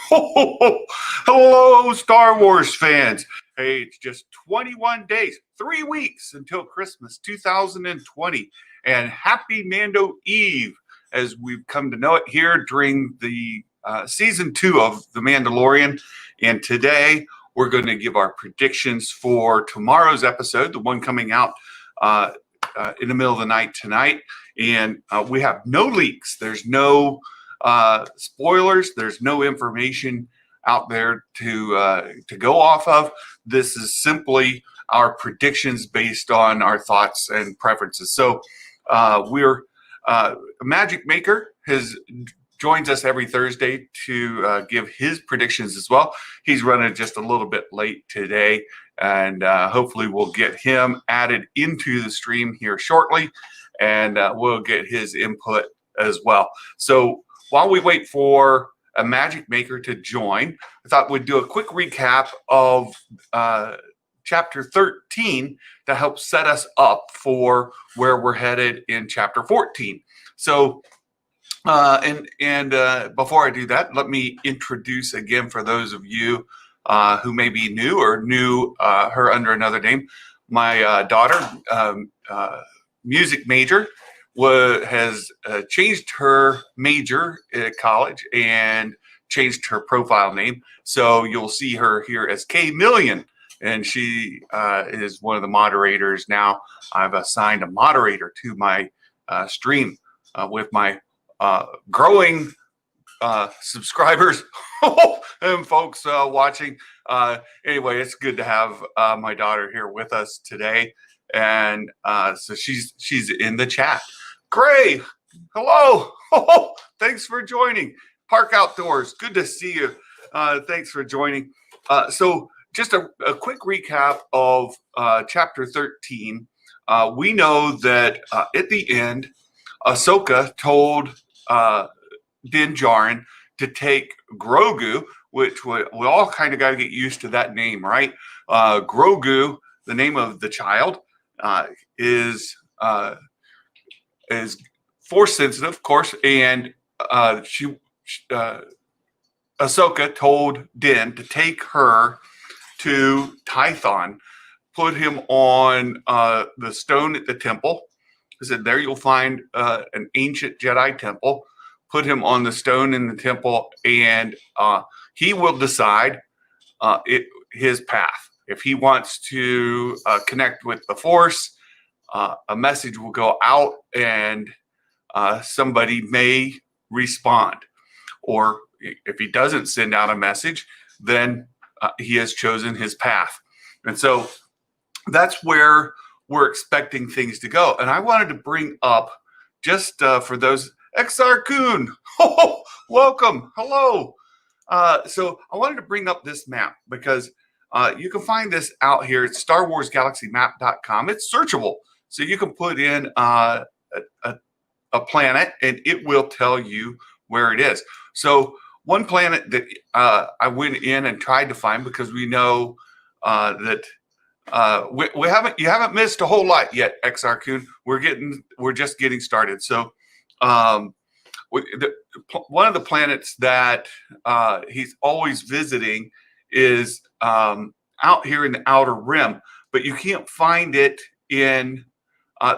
Hello, Star Wars fans. Hey, it's just 21 days, 3 weeks until Christmas 2020. And happy Mando Eve, as we've come to know it here during the season 2 of The Mandalorian. And today we're going to give our predictions for tomorrow's episode, the one coming out in the middle of the night tonight. And we have no leaks. There's no spoilers. There's no information out there to go off of. This is simply our predictions based on our thoughts and preferences. So we're Magic Maker joins us every Thursday to give his predictions as well. He's running just a little bit late today, and hopefully we'll get him added into the stream here shortly, and we'll get his input as well. So while we wait for a Magic Maker to join, I thought we'd do a quick recap of Chapter 13 to help set us up for where we're headed in Chapter 14. So, before I do that, let me introduce again for those of you who may be new or knew her under another name. My daughter, music major, has changed her major at college and changed her profile name. So you'll see her here as K Million, and she is one of the moderators now. I've assigned a moderator to my stream with my growing subscribers and folks watching. Anyway, it's good to have my daughter here with us today. And so she's in the chat. Gray, hello. Thanks for joining. Park Outdoors, good to see you. Thanks for joining. So just a quick recap of Chapter 13. We know that at the end, Ahsoka told Din Djarin to take Grogu, which we all kind of got to get used to that name, right? Grogu, the name of the child, is force sensitive, of course, and Ahsoka told Din to take her to Tython, put him on the stone at the temple. I said, there you'll find an ancient Jedi temple. Put him on the stone in the temple, and he will decide his path. If he wants to connect with the Force, a message will go out, and somebody may respond. Or if he doesn't send out a message, then he has chosen his path. And so that's where we're expecting things to go. And I wanted to bring up, just for those, XR Coon, welcome, hello. So I wanted to bring up this map because you can find this out here at StarWarsGalaxyMap.com. It's searchable. So you can put in a planet and it will tell you where it is. So one planet that I went in and tried to find, because we know that you haven't missed a whole lot yet, XR Coon. We're just getting started. So one of the planets that he's always visiting is out here in the Outer Rim, but you can't find it in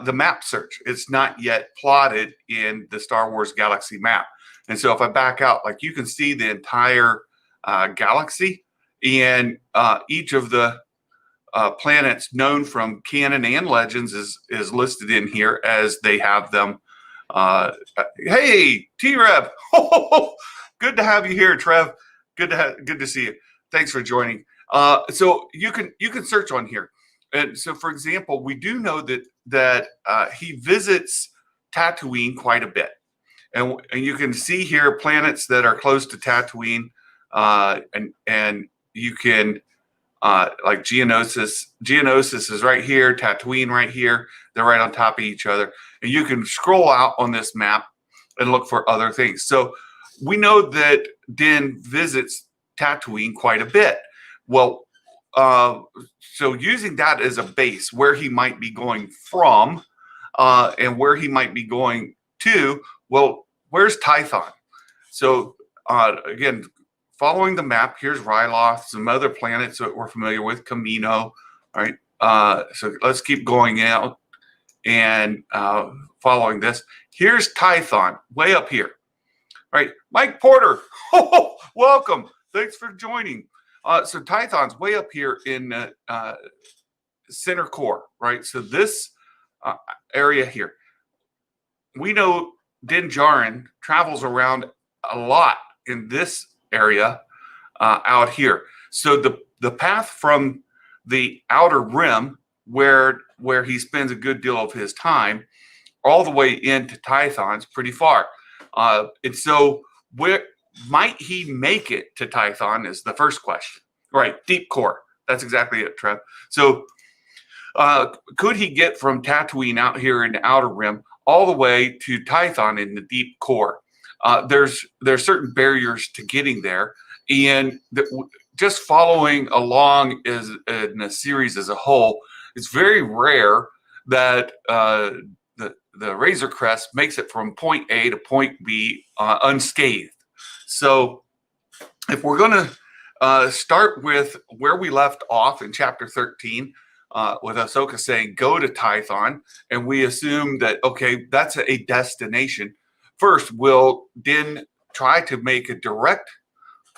the map search. It's not yet plotted in the Star Wars Galaxy map. And so if I back out, like, you can see the entire galaxy, and each of the planets known from canon and legends is listed in here as they have them. Hey, T-Rev, good to have you here, Trev. Good to see you. Thanks for joining. So you can search on here. And so, for example, we do know that he visits Tatooine quite a bit, and you can see here planets that are close to Tatooine, and you can like Geonosis. Geonosis is right here. Tatooine right here. They're right on top of each other, and you can scroll out on this map and look for other things. So we know that Din visits Tatooine quite a bit. Well, so using that as a base, where he might be going from, and where he might be going to, well, where's Tython? So again, following the map, here's Ryloth, some other planets that we're familiar with, Camino, right? So let's keep going out and following this. Here's Tython, way up here, right? Mike Porter, welcome. Thanks for joining. So Tython's way up here in center core, right? So this area here, we know Din Djarin travels around a lot in this area out here. So the path from the outer rim, where he spends a good deal of his time, all the way into Tython's pretty far. And so where might he make it to Tython is the first question. Right, deep core. That's exactly it, Trev. So could he get from Tatooine out here in the outer rim all the way to Tython in the deep core? There's certain barriers to getting there, and just following along as in a series as a whole, it's very rare that the Razor Crest makes it from point A to point B unscathed. So if we're going to start with where we left off in chapter 13, with Ahsoka saying, go to Tython, and we assume that, okay, that's a destination. First, will Din try to make a direct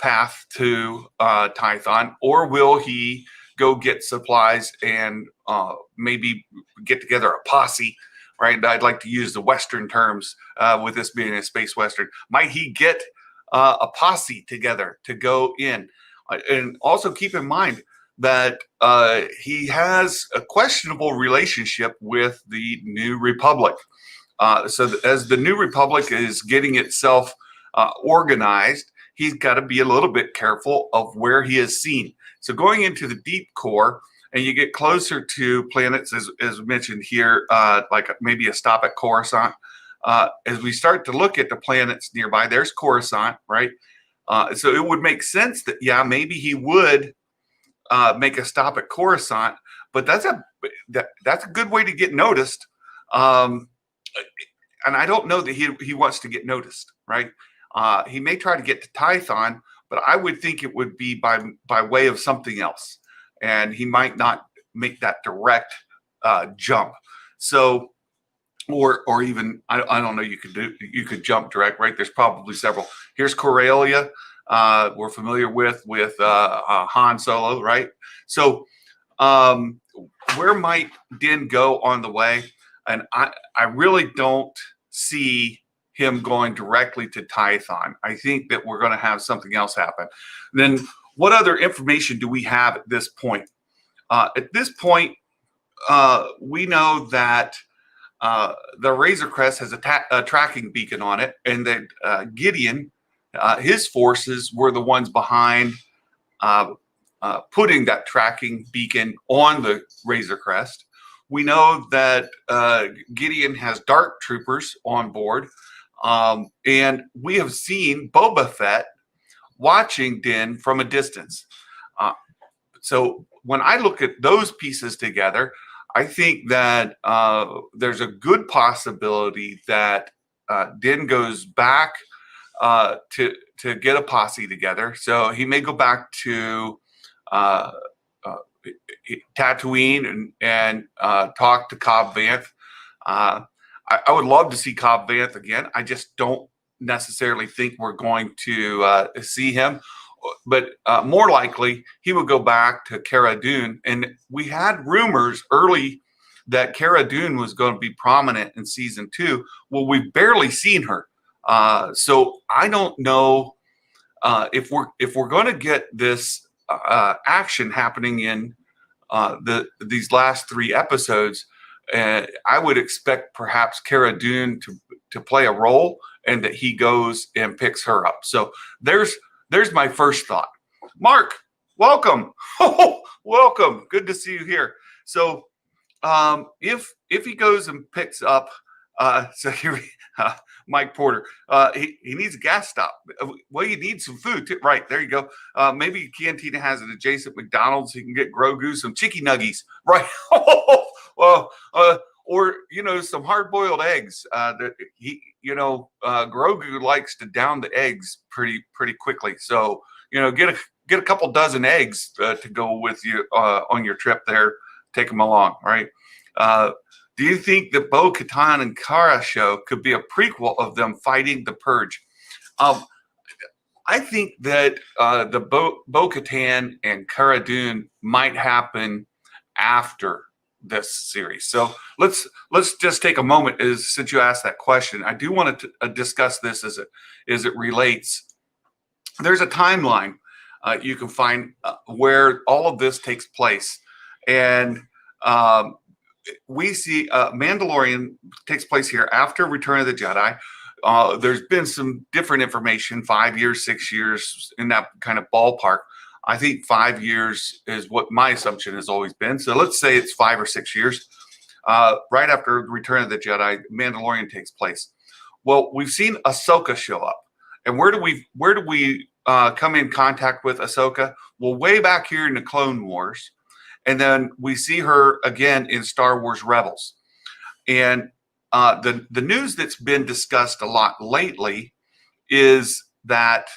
path to Tython, or will he go get supplies and maybe get together a posse, right? I'd like to use the Western terms with this being a space Western. Might he get a posse together to go in? And also keep in mind that he has a questionable relationship with the New Republic. So as the New Republic is getting itself organized, he's got to be a little bit careful of where he is seen. So going into the deep core, and you get closer to planets, as mentioned here, like maybe a stop at Coruscant. As we start to look at the planets nearby, there's Coruscant, right? So it would make sense that, yeah, maybe he would make a stop at Coruscant, but that's a good way to get noticed. And I don't know that he wants to get noticed, right? He may try to get to Tython, but I would think it would be by way of something else, and he might not make that direct jump. So, or even I don't know. You could jump direct, right? There's probably several. Here's Corellia. We're familiar with Han Solo, right? So where might Din go on the way? And I really don't see him going directly to Tython. I think that we're going to have something else happen. Then what other information do we have at this point? At this point, we know that the Razor Crest has a tracking beacon on it, and that Gideon, his forces were the ones behind putting that tracking beacon on the Razor Crest. We know that Gideon has dark troopers on board, and we have seen Boba Fett watching Din from a distance. So when I look at those pieces together, I think that there's a good possibility that Din goes back to get a posse together. So he may go back to Tatooine and talk to Cobb Vanth. I would love to see Cobb Vanth again. I just don't necessarily think we're going to see him. But more likely, he would go back to Cara Dune. And we had rumors early that Cara Dune was going to be prominent in season 2. Well, we've barely seen her. So I don't know if we're going to get this action happening in these last 3 episodes. I would expect perhaps Cara Dune to play a role, and that he goes and picks her up. So there's my first thought. Mark, welcome. Welcome. Good to see you here. So if he goes and picks up, so here Mike Porter, he needs a gas stop. Well, you need some food too. Right, there you go. Maybe Cantina has an adjacent McDonald's. He can get Grogu some chicky nuggies. Right. Well, or some hard-boiled eggs. That Grogu likes to down the eggs pretty quickly. So get a couple dozen eggs to go with you on your trip there. Take them along, right? Do you think the Bo-Katan and Kara show could be a prequel of them fighting the Purge? I think that the Bo-Katan and Cara Dune might happen after this series. So let's just take a moment, since you asked that question. I do want to discuss this as it relates. There's a timeline you can find where all of this takes place, and we see Mandalorian takes place here after Return of the Jedi. There's been some different information, 5 years, 6 years, in that kind of ballpark. I think 5 years is what my assumption has always been. So let's say it's 5 or 6 years. Right after Return of the Jedi, Mandalorian takes place. Well, we've seen Ahsoka show up. And where do we come in contact with Ahsoka? Well, way back here in the Clone Wars. And then we see her again in Star Wars Rebels. And the news that's been discussed a lot lately is that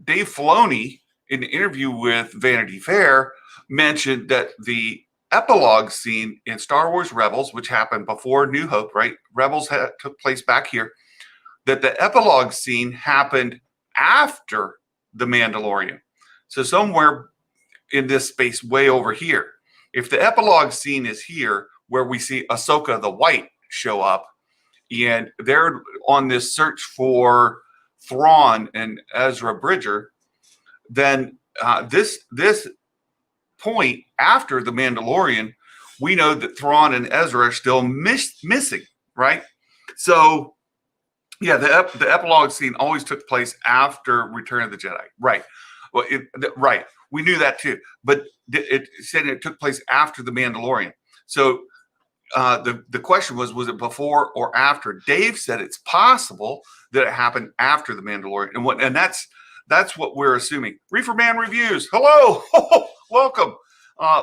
Dave Filoni, in an interview with Vanity Fair, mentioned that the epilogue scene in Star Wars Rebels, which happened before New Hope, right? Rebels took place back here. That the epilogue scene happened after The Mandalorian. So somewhere in this space way over here. If the epilogue scene is here, where we see Ahsoka the White show up, and they're on this search for Thrawn and Ezra Bridger, then this point after The Mandalorian, we know that Thrawn and Ezra are still missing, right? So, yeah, the epilogue scene always took place after Return of the Jedi, right? Well, right. We knew that too, but it said it took place after The Mandalorian. So the question was it before or after? Dave said it's possible that it happened after The Mandalorian, and that's what we're assuming. Reefer Man Reviews, hello, welcome.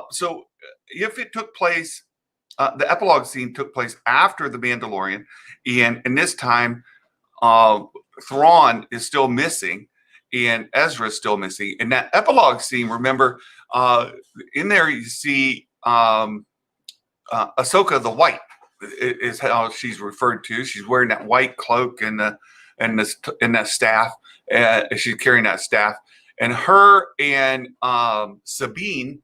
So if it took place, the epilogue scene took place after The Mandalorian, and this time Thrawn is still missing. And Ezra is still missing. And that epilogue scene, remember, in there you see Ahsoka the White is how she's referred to. She's wearing that white cloak and that staff. She's carrying that staff. And her and Sabine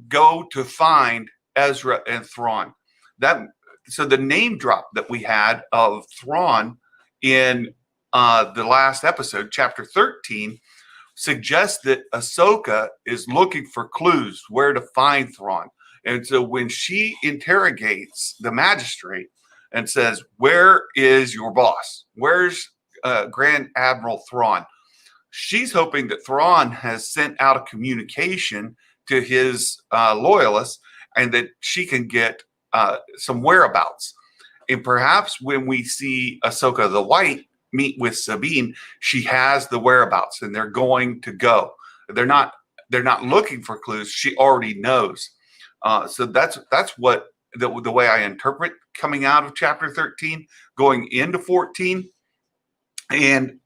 go to find Ezra and Thrawn. So the name drop that we had of Thrawn in the last episode, chapter 13, suggests that Ahsoka is looking for clues where to find Thrawn. And so when she interrogates the magistrate and says, "Where is your boss? Where's Grand Admiral Thrawn?" She's hoping that Thrawn has sent out a communication to his loyalists and that she can get some whereabouts. And perhaps when we see Ahsoka the White meet with Sabine, she has the whereabouts and they're going to go. They're not looking for clues. She already knows. So that's what the way I interpret coming out of chapter 13, going into 14. And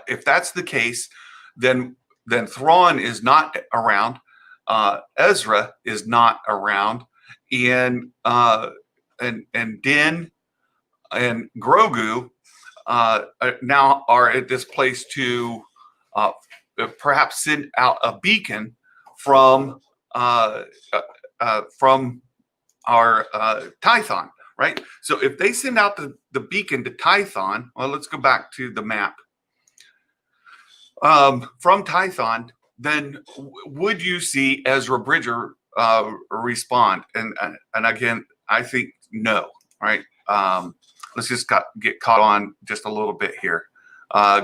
if that's the case, then Thrawn is not around. Ezra is not around, and Din and Grogu now are at this place to perhaps send out a beacon from our Tython, right? So if they send out the beacon to Tython, well, let's go back to the map. From Tython, then would you see Ezra Bridger respond? And again, I think no, right? Let's just get caught on just a little bit here.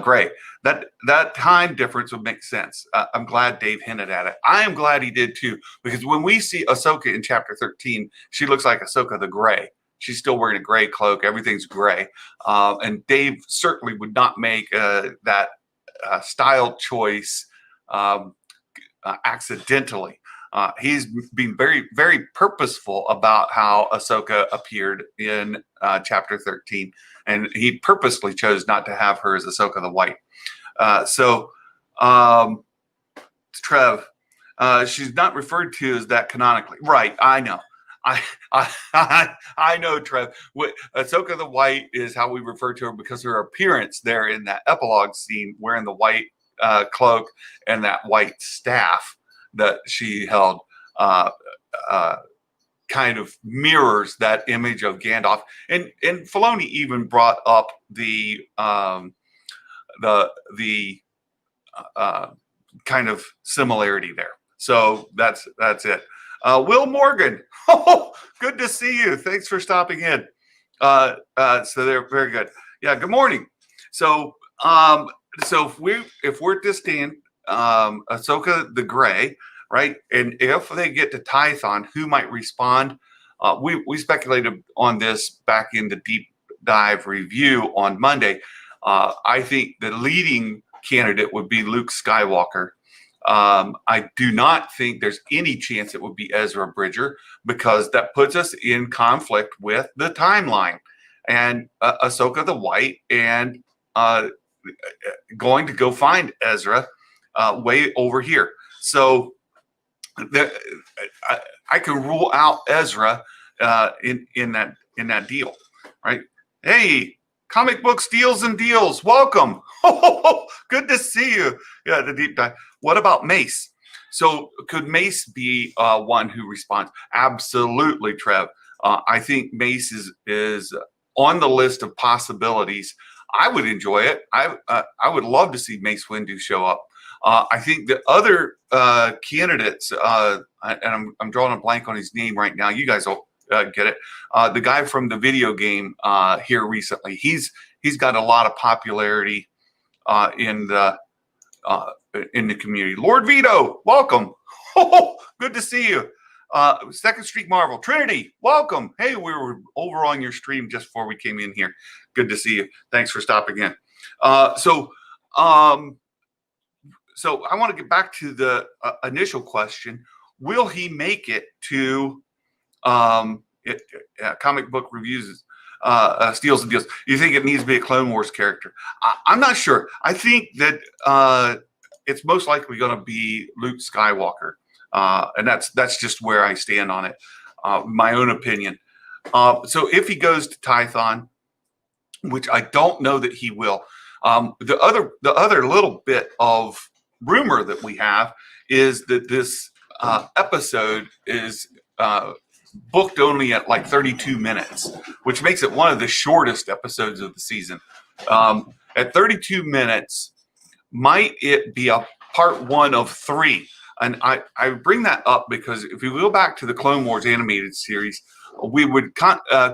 Great. That time difference would make sense. I'm glad Dave hinted at it. I am glad he did too, because when we see Ahsoka in chapter 13, she looks like Ahsoka the Gray. She's still wearing a gray cloak. Everything's gray. And Dave certainly would not make that style choice accidentally. He's been very, very purposeful about how Ahsoka appeared in Chapter 13, and he purposely chose not to have her as Ahsoka the White. Trev, she's not referred to as that canonically. Right, I know. I know, Trev. Ahsoka the White is how we refer to her because her appearance there in that epilogue scene, wearing the white cloak and that white staff that she held, kind of mirrors that image of Gandalf. And Filoni even brought up the kind of similarity there. So that's it. Will Morgan, oh, good to see you. Thanks for stopping in. So they're very good. Yeah, good morning. So if we're to stand Ahsoka the Gray, right, and if they get to Tython, who might respond? We speculated on this back in the deep dive review on Monday. I think the leading candidate would be Luke Skywalker. I do not think there's any chance it would be Ezra Bridger, because that puts us in conflict with the timeline and Ahsoka the White and going to go find Ezra way over here. So I can rule out Ezra in that deal, right? Hey, Comic Books Deals and Deals, welcome. Good to see you. Yeah, the deep dive. What about Mace? So could Mace be one who responds? Absolutely, Trev. I think Mace is on the list of possibilities. I would enjoy it. I would love to see Mace Windu show up. I think the other candidates, and I'm drawing a blank on his name right now. You guys will get it. The guy from the video game here recently. He's got a lot of popularity in the community. Lord Vito, welcome. Good to see you. Second Street Marvel, Trinity, welcome. Hey, we were over on your stream just before we came in here. Good to see you. Thanks for stopping in. So I want to get back to the initial question. Will he make it to comic book reviews, Steals and Deals? You think it needs to be a Clone Wars character? I'm not sure. I think that it's most likely going to be Luke Skywalker. And that's just where I stand on it. My own opinion. So if he goes to Tython, which I don't know that he will, the other little bit of rumor that we have is that this episode is booked only at like 32 minutes, which makes it one of the shortest episodes of the season. At 32 minutes, might it be a part one of 3? And I bring that up because if you go back to the Clone Wars animated series, we would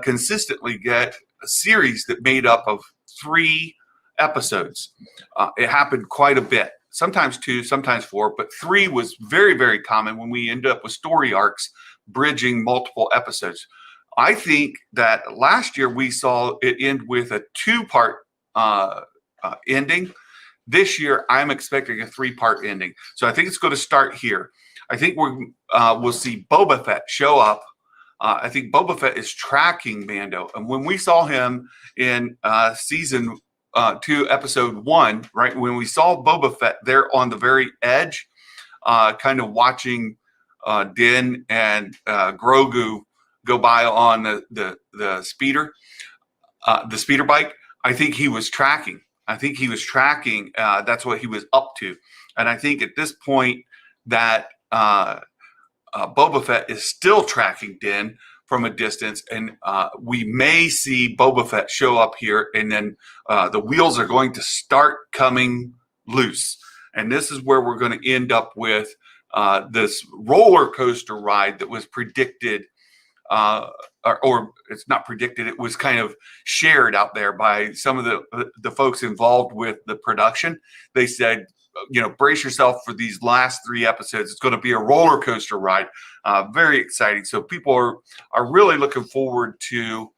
consistently get a series that made up of 3 episodes. It happened quite a bit. Sometimes 2, sometimes 4, but 3 was very, very common when we end up with story arcs bridging multiple episodes. I think that last year we saw it end with a 2-part ending. This year, I'm expecting a 3-part ending. So I think it's going to start here. I think we'll see Boba Fett show up. I think Boba Fett is tracking Mando. And when we saw him in season 2, episode 1, right, when we saw Boba Fett there on the very edge, kind of watching Din and Grogu go by on the speeder bike, I think he was tracking. That's what he was up to. And I think at this point that Boba Fett is still tracking Din from a distance. And we may see Boba Fett show up here, and then the wheels are going to start coming loose. And this is where we're going to end up with this roller coaster ride that was predicted, or it's not predicted, it was kind of shared out there by some of the folks involved with the production. They said, brace yourself for these last 3 episodes. It's going to be a roller coaster ride. Very exciting. So people are really looking forward to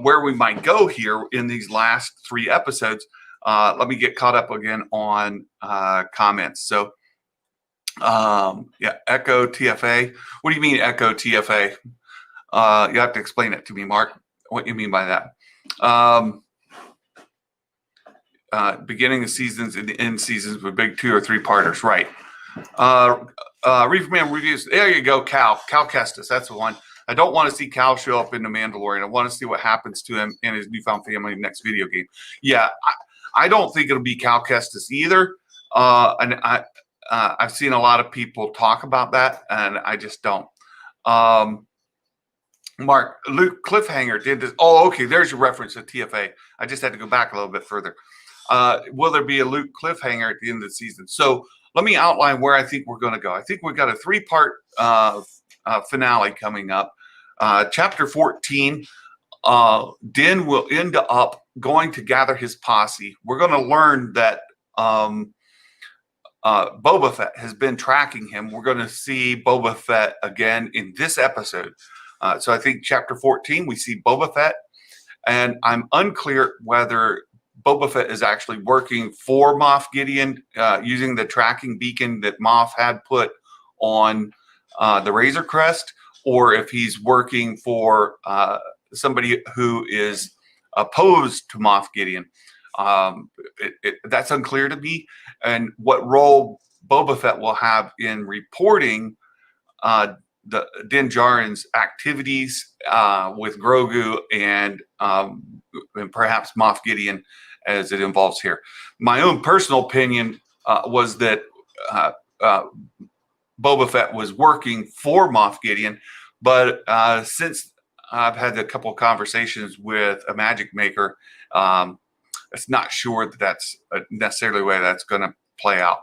where we might go here in these last 3 episodes. Let me get caught up again on comments. So Yeah, Echo TFA. What do you mean Echo TFA? You have to explain it to me, Mark. What you mean by that? Beginning of seasons and end seasons with big 2 or 3 parters, right? Reefer Man reviews. There you go, Cal Kestis. That's the one. I don't want to see Cal show up in The Mandalorian. I want to see what happens to him and his newfound family in the next video game. Yeah, I don't think it'll be Cal Kestis either. And I've seen a lot of people talk about that, and I just don't. Mark, Luke Cliffhanger did this. Oh, okay. There's your reference to TFA. I just had to go back a little bit further. Will there be a Luke Cliffhanger at the end of the season? So let me outline where I think we're going to go. I think we've got a 3-part finale coming up. Chapter 14, Din will end up going to gather his posse. We're going to learn that Boba Fett has been tracking him. We're going to see Boba Fett again in this episode. So I think chapter 14, we see Boba Fett. And I'm unclear whether Boba Fett is actually working for Moff Gideon using the tracking beacon that Moff had put on the Razor Crest, or if he's working for somebody who is opposed to Moff Gideon. That's unclear to me. And what role Boba Fett will have in reporting the Din Djarin's activities with Grogu and perhaps Moff Gideon as it involves here. My own personal opinion was that Boba Fett was working for Moff Gideon, but since I've had a couple of conversations with Imagic Maker, it's not sure that that's necessarily the way that's going to play out.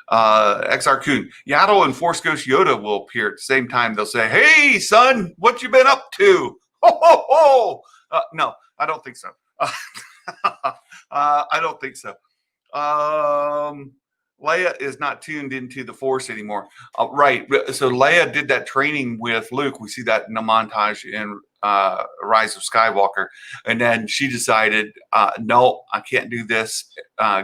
XR Coon, Yaddle and Force Ghost Yoda will appear at the same time. They'll say, "Hey, son, what you been up to?" Ho, ho, ho. No, I don't think so. I don't think so. Leia is not tuned into the Force anymore. Right. So Leia did that training with Luke. We see that in a montage in Rise of Skywalker. And then she decided, no, I can't do this.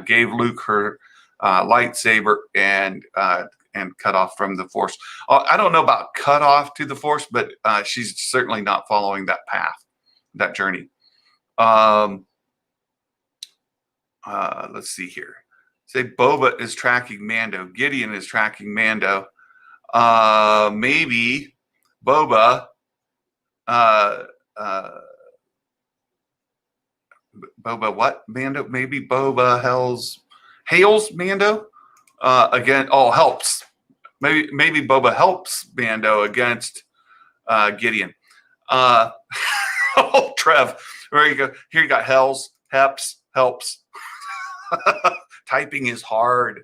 Gave Luke her lightsaber and cut off from the Force. I don't know about cut off to the Force, but she's certainly not following that path, that journey. Let's see here. Say Boba is tracking Mando. Gideon is tracking Mando. Maybe Boba. Boba what? Mando? Maybe Boba hails Mando again. Oh, helps. Maybe Boba helps Mando against Gideon. Oh, Trev. There you go. Here you got helps. Helps. Typing is hard.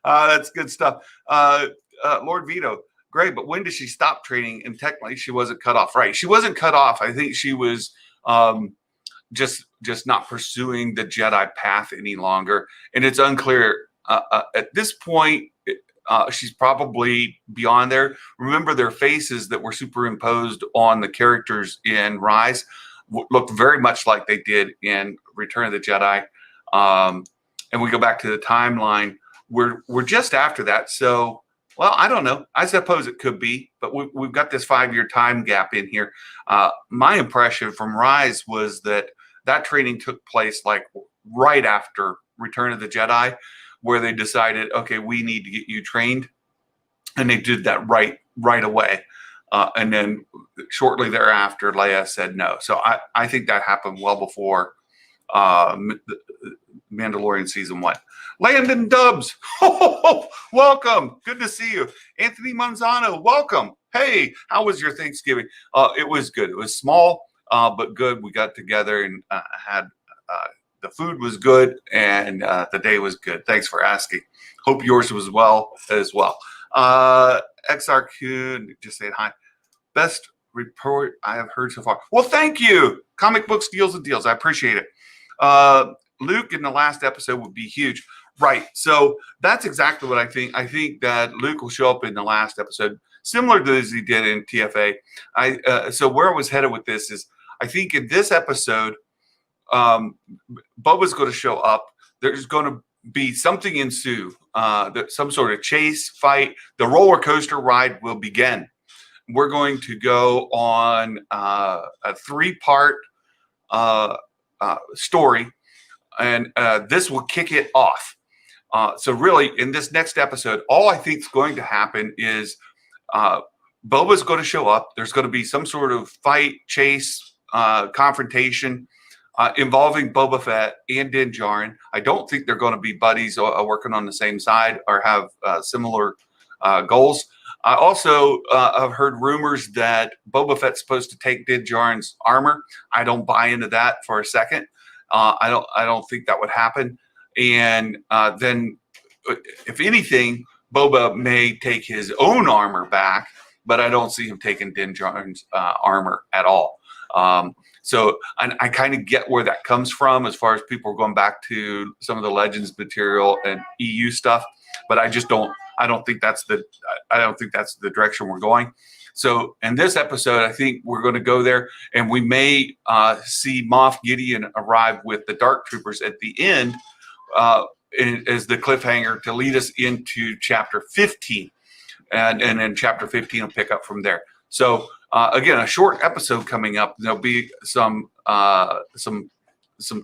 That's good stuff. Lord Vito, great, but when did she stop training? And technically, she wasn't cut off. Right, she wasn't cut off. I think she was just not pursuing the Jedi path any longer. And it's unclear at this point. She's probably beyond there. Remember, their faces that were superimposed on the characters in Rise looked very much like they did in Return of the Jedi. And we go back to the timeline. We're just after that. So, well, I don't know. I suppose it could be, but we've got this 5-year time gap in here. My impression from Rise was that training took place like right after Return of the Jedi, where they decided, okay, we need to get you trained. And they did that right away. And then shortly thereafter, Leia said no. So I think that happened well before Mandalorian season 1. Landon Dubs, welcome. Good to see you. Anthony Manzano, welcome. Hey, how was your Thanksgiving? It was good. It was small, but good. We got together and had the food was good and the day was good. Thanks for asking. Hope yours was well as well. XRQ, just saying hi. Best report I have heard so far. Well, thank you. Comic Books Deals and Deals. I appreciate it. Luke in the last episode would be huge. Right. So that's exactly what I think. I think that Luke will show up in the last episode, similar to as he did in TFA. So where I was headed with this is I think in this episode, Boba's going to show up. There's going to be something ensue, some sort of chase, fight. The roller coaster ride will begin. We're going to go on a 3-part story, and this will kick it off. So really, in this next episode, all I think is going to happen is Boba's going to show up. There's going to be some sort of fight, chase, confrontation involving Boba Fett and Din Djarin. I don't think they're going to be buddies working on the same side or have similar goals. I also have heard rumors that Boba Fett's supposed to take Din Djarin's armor. I don't buy into that for a second. I don't think that would happen. And then, if anything, Boba may take his own armor back, but I don't see him taking Din Djarin's armor at all. So I kind of get where that comes from as far as people are going back to some of the Legends material and EU stuff, but I don't think that's the direction we're going. So in this episode, I think we're going to go there, and we may see Moff Gideon arrive with the Dark Troopers at the end as the cliffhanger to lead us into chapter 15. And then chapter 15 will pick up from there. So again, a short episode coming up. There'll be some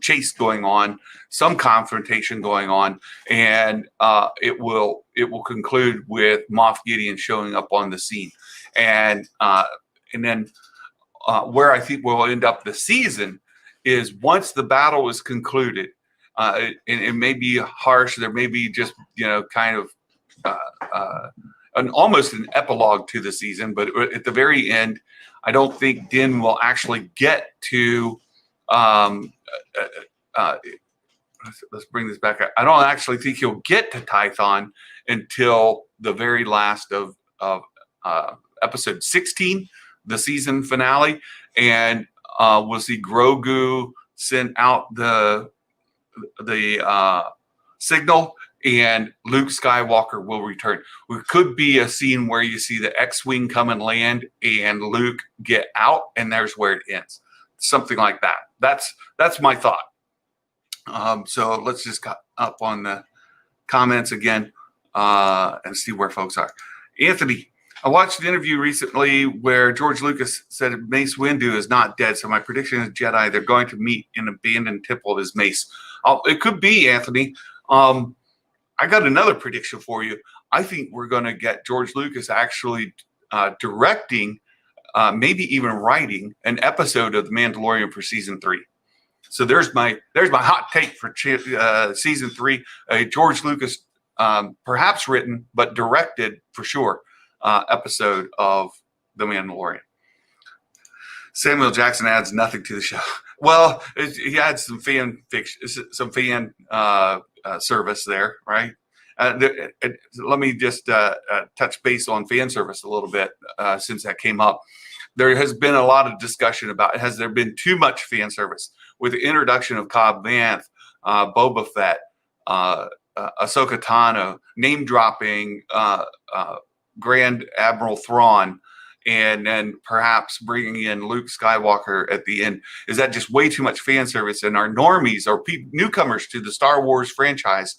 chase going on, some confrontation going on, and it will conclude with Moff Gideon showing up on the scene, and then where I think we'll end up the season is once the battle is concluded. And it may be harsh. There may be just kind of almost an epilogue to the season, but at the very end, I don't think Din will actually get to. Let's bring this back up. I don't actually think he'll get to Tython until the very last of episode 16, the season finale, and we'll see Grogu send out the signal, and Luke Skywalker will return. It could be a scene where you see the X-Wing come and land and Luke get out, and there's where it ends. Something like that. That's my thought. So let's just get up on the comments again and see where folks are. Anthony, I watched an interview recently where George Lucas said Mace Windu is not dead, so my prediction is Jedi. They're going to meet in an abandoned temple as Mace. It could be, Anthony. I got another prediction for you. I think we're going to get George Lucas actually directing, maybe even writing an episode of The Mandalorian for season 3. So there's my hot take for season 3. George Lucas, perhaps written but directed for sure, episode of The Mandalorian. Samuel Jackson adds nothing to the show. Well, he adds some fan fiction, some fan service there, right? Let me just touch base on fan service a little bit since that came up. There has been a lot of discussion about, has there been too much fan service with the introduction of Cobb Vanth, Boba Fett, Ahsoka Tano, name dropping Grand Admiral Thrawn, and then perhaps bringing in Luke Skywalker at the end. Is that just way too much fan service? And our normies or newcomers to the Star Wars franchise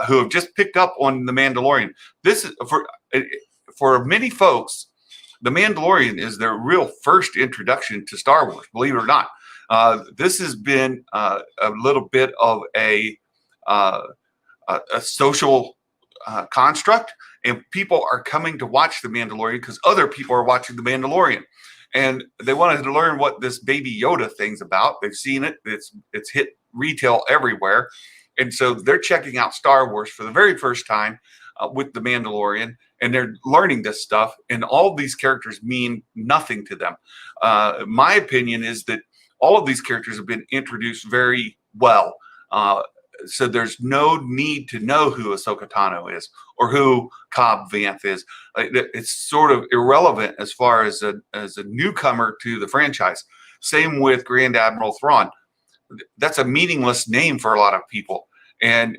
who have just picked up on The Mandalorian. This is for many folks, The Mandalorian is their real first introduction to Star Wars, believe it or not. This has been a little bit of a social construct, and people are coming to watch The Mandalorian because other people are watching The Mandalorian, and they wanted to learn what this Baby Yoda thing's about. They've seen it; it's hit retail everywhere, and so they're checking out Star Wars for the very first time with The Mandalorian, and they're learning this stuff. And all of these characters mean nothing to them. My opinion is that all of these characters have been introduced very well. So there's no need to know who Ahsoka Tano is or who Cobb Vanth is. It's sort of irrelevant as far as a newcomer to the franchise. Same with Grand Admiral Thrawn. That's a meaningless name for a lot of people. And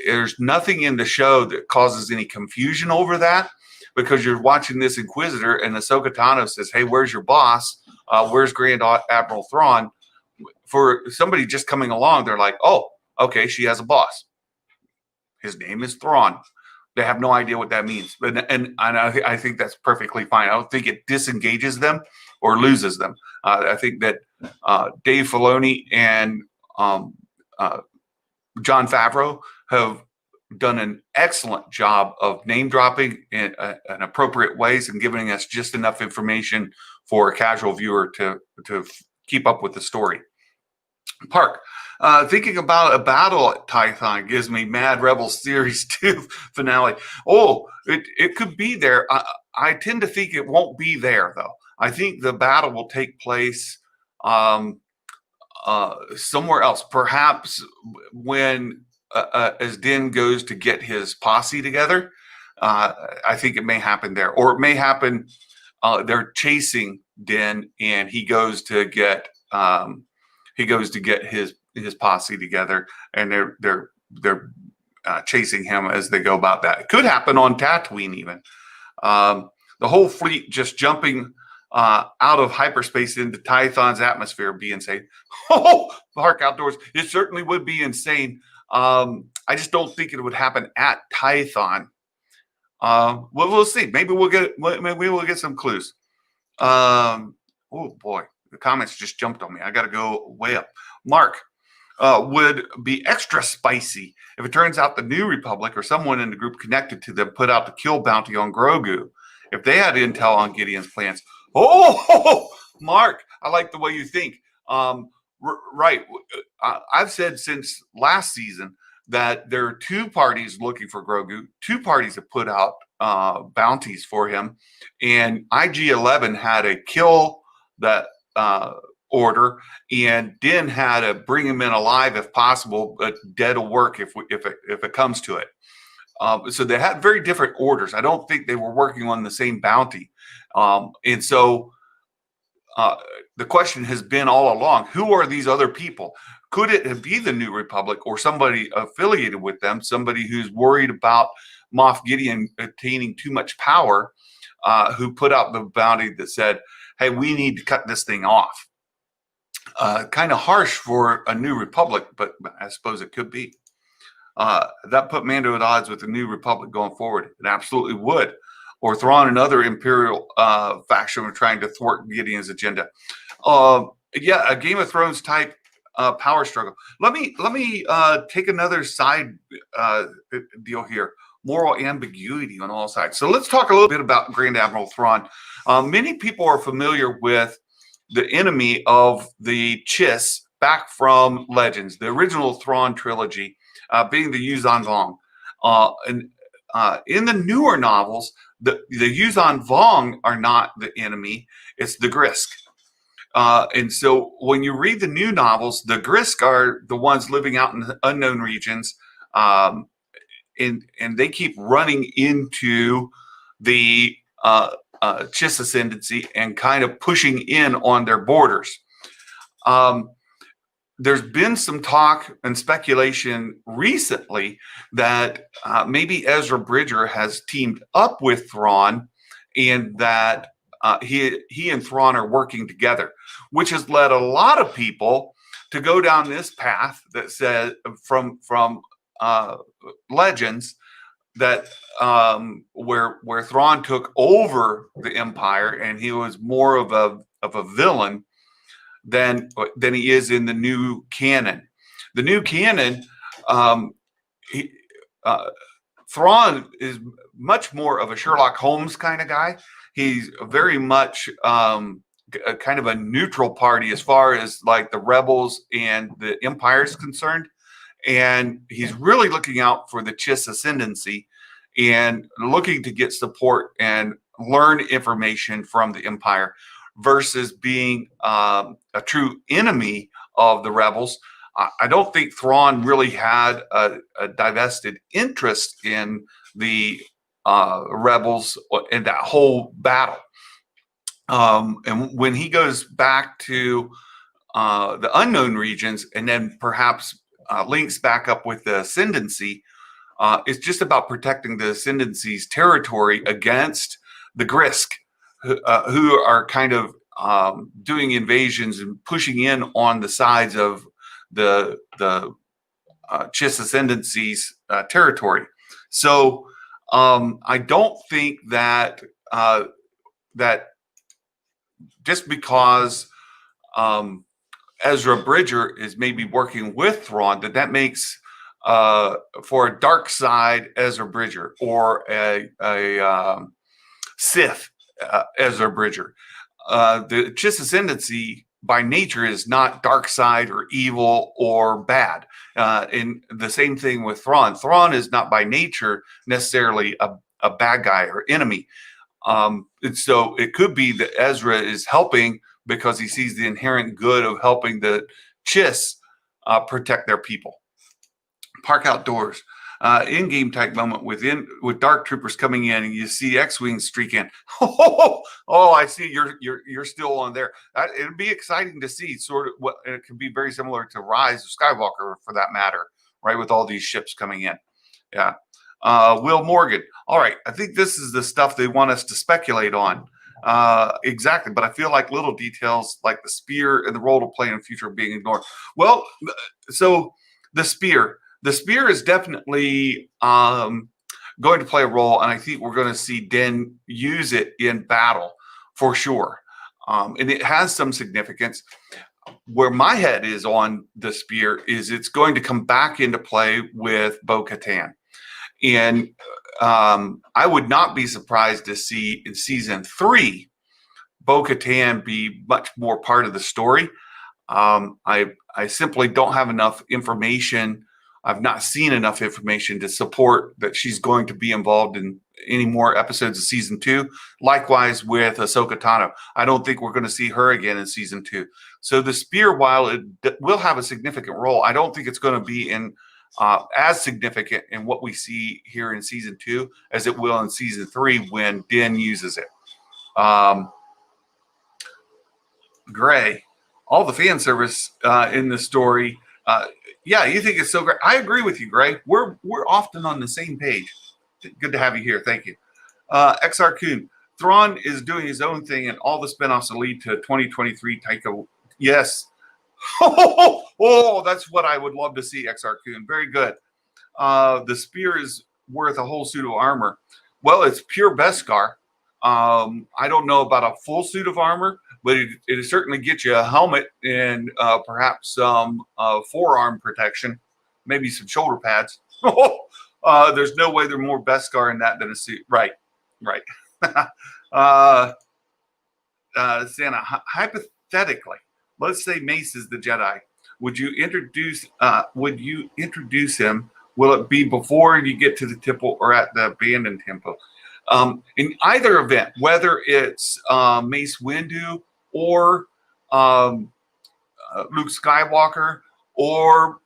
there's nothing in the show that causes any confusion over that, because you're watching this Inquisitor and Ahsoka Tano says, hey, where's your boss? Where's Grand Admiral Thrawn? For somebody just coming along, they're like, oh, okay, she has a boss. his name is Thrawn. They have no idea what that means, and I think that's perfectly fine. I don't think it disengages them or loses them. I think that Dave Filoni and Jon Favreau have done an excellent job of name dropping in appropriate ways and giving us just enough information for a casual viewer to keep up with the story. Park, thinking about a battle at Tython gives me Mad Rebels Series 2 finale. Oh, it could be there. I tend to think it won't be there, though. I think the battle will take place somewhere else, perhaps when as Din goes to get his posse together. I think it may happen there, or it may happen. They're chasing Din, and he goes to get his posse together, and they're chasing him as they go about that. It could happen on Tatooine even. The whole fleet just jumping out of hyperspace into Tython's atmosphere would be insane. Oh, Park Outdoors, it certainly would be insane. I just don't think it would happen at Tython. Well, we'll see. Maybe we'll get some clues. Oh boy, the comments just jumped on me. I got to go way up. Mark, would be extra spicy if it turns out the New Republic or someone in the group connected to them put out the kill bounty on Grogu. If they had intel on Gideon's plans. Oh, Mark, I like the way you think. Right. I've said since last season that there are two parties looking for Grogu. Two parties have put out bounties for him. And IG-11 had a kill that order, and Din had to bring him in alive if possible, but dead will work if it comes to it. So they had very different orders. I don't think they were working on the same bounty. And so the question has been all along, who are these other people? Could it be the New Republic or somebody affiliated with them, somebody who's worried about Moff Gideon attaining too much power, who put out the bounty that said, hey, we need to cut this thing off? Kind of harsh for a New Republic, but I suppose it could be. That put Mando at odds with the New Republic going forward. It absolutely would. Or Thrawn and other Imperial faction were trying to thwart Gideon's agenda. Yeah, a Game of Thrones type power struggle. Let me take another side deal here. Moral ambiguity on all sides. So let's talk a little bit about Grand Admiral Thrawn. Many people are familiar with the enemy of the Chiss back from Legends, the original Thrawn trilogy, being the Yuuzhan Vong. And in the newer novels, the Yuuzhan Vong are not the enemy; it's the Grisk. And so when you read the new novels, the Grisk are the ones living out in the unknown regions, and they keep running into the Chiss ascendancy and kind of pushing in on their borders. There's been some talk and speculation recently that maybe Ezra Bridger has teamed up with Thrawn, and that he and Thrawn are working together, which has led a lot of people to go down this path that says from Legends that where Thrawn took over the Empire and he was more of a villain than he is in the new canon. The new canon, Thrawn is much more of a Sherlock Holmes kind of guy. He's very much kind of a neutral party as far as like the rebels and the Empire is concerned. And he's really looking out for the Chiss ascendancy and looking to get support and learn information from the Empire, versus being a true enemy of the rebels. I don't think Thrawn really had a divested interest in the rebels in that whole battle. And when he goes back to the unknown regions and then perhaps links back up with the ascendancy, it's just about protecting the ascendancy's territory against the Grisk, who are kind of doing invasions and pushing in on the sides of the Chiss Ascendancy's territory. So I don't think that that just because Ezra Bridger is maybe working with Thrawn, that makes for a dark side Ezra Bridger or a Sith Ezra Bridger. The Chiss Ascendancy by nature is not dark side or evil or bad. And the same thing with Thrawn. Thrawn is not by nature necessarily a bad guy or enemy. And so it could be that Ezra is helping because he sees the inherent good of helping the Chiss protect their people. Park outdoors. In-game type moment with dark troopers coming in, and you see X-wings streak in. Oh, I see you're still on there. It'd be exciting to see sort of what it could be very similar to Rise of Skywalker for that matter, right? With all these ships coming in. Yeah. Will Morgan. All right. I think this is the stuff they want us to speculate on. Exactly. But I feel like little details like the spear and the role to play in the future are being ignored. Well, so the spear is definitely going to play a role. And I think we're going to see Din use it in battle for sure. And it has some significance. Where my head is on the spear is it's going to come back into play with Bo-Katan. And I would not be surprised to see in season 3 Bo-Katan be much more part of the story. I simply don't have enough information. I've not seen enough information to support that she's going to be involved in any more episodes of season 2. Likewise with Ahsoka Tano. I don't think we're going to see her again in season 2. So the spear, while it will have a significant role, I don't think it's going to be in as significant in what we see here in season 2 as it will in season 3 when Din uses it. Gray, all the fan service in the story. Yeah, you think it's so great. I agree with you, Gray. We're often on the same page. Good to have you here. Thank you. XR Kuhn, Thrawn is doing his own thing, and all the spinoffs will lead to 2023 Taika. Yes. Oh, that's what I would love to see, XR Kuhn. Very good. The spear is worth a whole suit of armor. Well, it's pure Beskar. I don't know about a full suit of armor, but it certainly gets you a helmet and perhaps some forearm protection, maybe some shoulder pads. There's no way they're more Beskar in that than a suit. Right. Santa, hypothetically, let's say Mace is the Jedi. Would you introduce him? Will it be before you get to the temple or at the abandoned temple? In either event, whether it's Mace Windu or Luke Skywalker or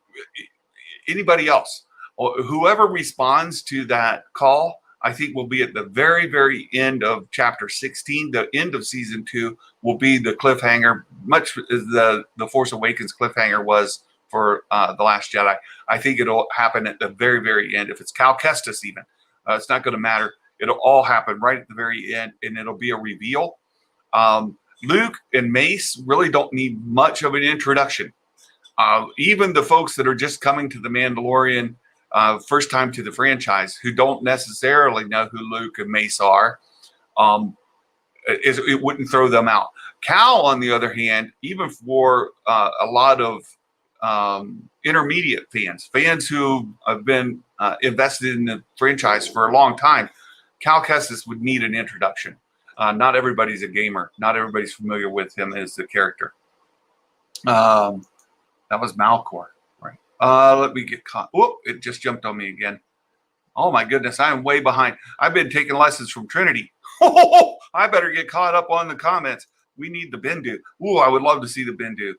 anybody else, or whoever responds to that call, I think will be at the very, very end of chapter 16. The end of season 2 will be the cliffhanger, much as the Force Awakens cliffhanger was for The Last Jedi. I think it'll happen at the very, very end. If it's Cal Kestis even, it's not going to matter. It'll all happen right at the very end, and it'll be a reveal. Luke and Mace really don't need much of an introduction. Even the folks that are just coming to The Mandalorian first time to the franchise, who don't necessarily know who Luke and Mace are, it wouldn't throw them out. Cal, on the other hand, even for a lot of intermediate fans who have been invested in the franchise for a long time, Cal Kestis would need an introduction. Not everybody's a gamer. Not everybody's familiar with him as the character. That was Malcor, right? Let me get caught. Whoop, it just jumped on me again. Oh my goodness, I am way behind. I've been taking lessons from Trinity. I better get caught up on the comments. We need the Bendu. Ooh, I would love to see the Bendu.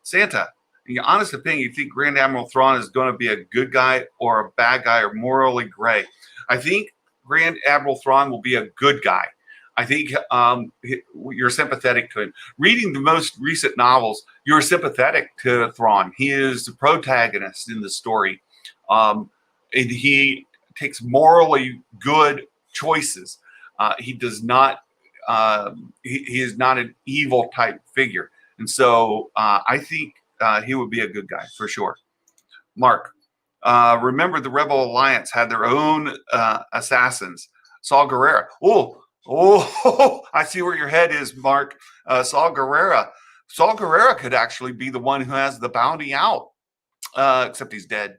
Santa, in your honest opinion, you think Grand Admiral Thrawn is going to be a good guy or a bad guy or morally gray? I think Grand Admiral Thrawn will be a good guy. I think you're sympathetic to him. Reading the most recent novels, you're sympathetic to Thrawn. He is the protagonist in the story. And he takes morally good choices. He does not. He is not an evil type figure, and so I think he would be a good guy for sure. Mark, remember the Rebel Alliance had their own assassins. Saul Guerrera. Oh, I see where your head is, Mark. Saul Guerrera. Saul Guerrera could actually be the one who has the bounty out, except he's dead.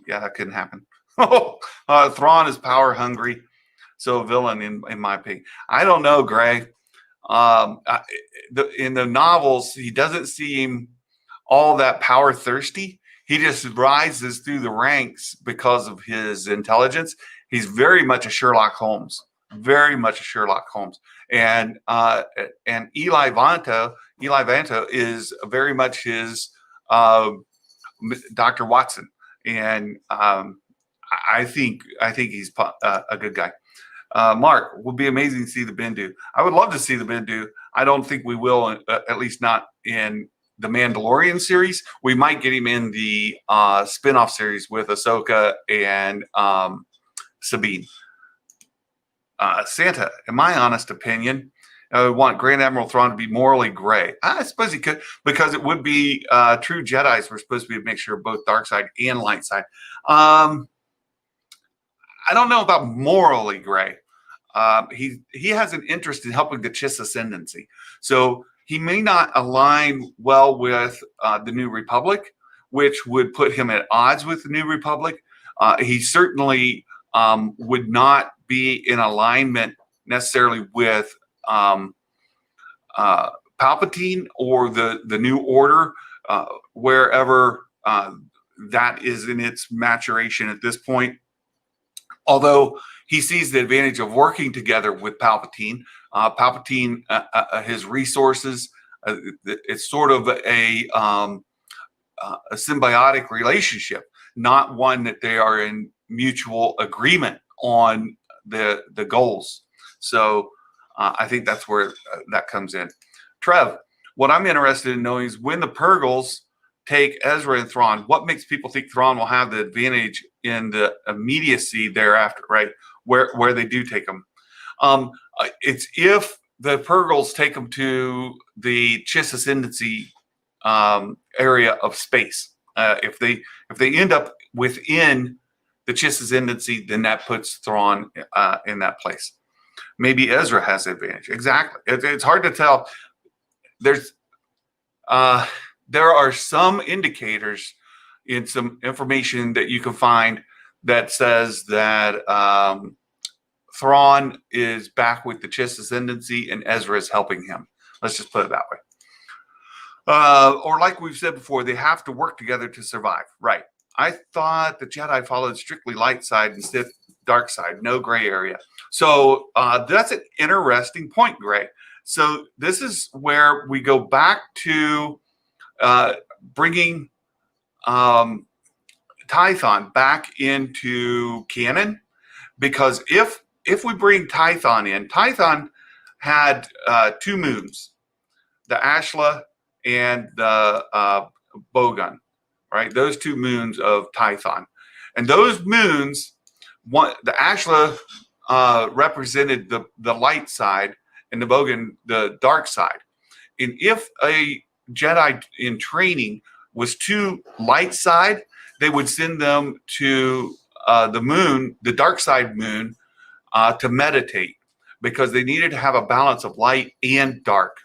Yeah, that couldn't happen. Thrawn is power hungry, so a villain in my opinion. I don't know, Gray. In the novels, he doesn't seem all that power thirsty. He just rises through the ranks because of his intelligence. He's very much a Sherlock Holmes, very much a Sherlock Holmes. And Eli Vanto is very much his Dr. Watson. And I think he's a good guy. Mark, would be amazing to see the Bendu. I would love to see the Bendu. I don't think we will, at least not in the Mandalorian series. We might get him in the spin-off series with Ahsoka and Sabine. Santa, in my honest opinion, I would want Grand Admiral Thrawn to be morally gray. I suppose he could, because it would be true Jedis were supposed to be a mixture of both dark side and light side. I don't know about morally gray. He has an interest in helping the Chiss ascendancy. So he may not align well with the New Republic, which would put him at odds with the New Republic. He certainly would not be in alignment necessarily with Palpatine or the New Order, wherever that is in its maturation at this point. Although he sees the advantage of working together with Palpatine. Palpatine, his resources, it's sort of a symbiotic relationship, not one that they are in mutual agreement on the goals. So I think that's where that comes in. Trev, what I'm interested in knowing is when the Purgles take Ezra and Thrawn, what makes people think Thrawn will have the advantage in the immediacy thereafter, right? Where they do take them. It's if the Purgles take them to the Chiss ascendancy area of space. If they end up within the Chiss ascendancy, then that puts Thrawn in that place. Maybe Ezra has the advantage. Exactly. It's hard to tell. There are some indicators in some information that you can find that says that Thrawn is back with the Chiss ascendancy and Ezra is helping him. Let's just put it that way. Or like we've said before, they have to work together to survive. Right. I thought the Jedi followed strictly light side instead of dark side, no gray area. So that's an interesting point, Gray. So this is where we go back to bringing Tython back into canon, because if we bring Tython in, Tython had two moons, the Ashla and the Bogan, right? Those two moons of Tython, and those moons, the Ashla represented the light side, and the Bogan the dark side. And if a Jedi in training was too light side, they would send them to the moon, the dark side moon, to meditate, because they needed to have a balance of light and dark.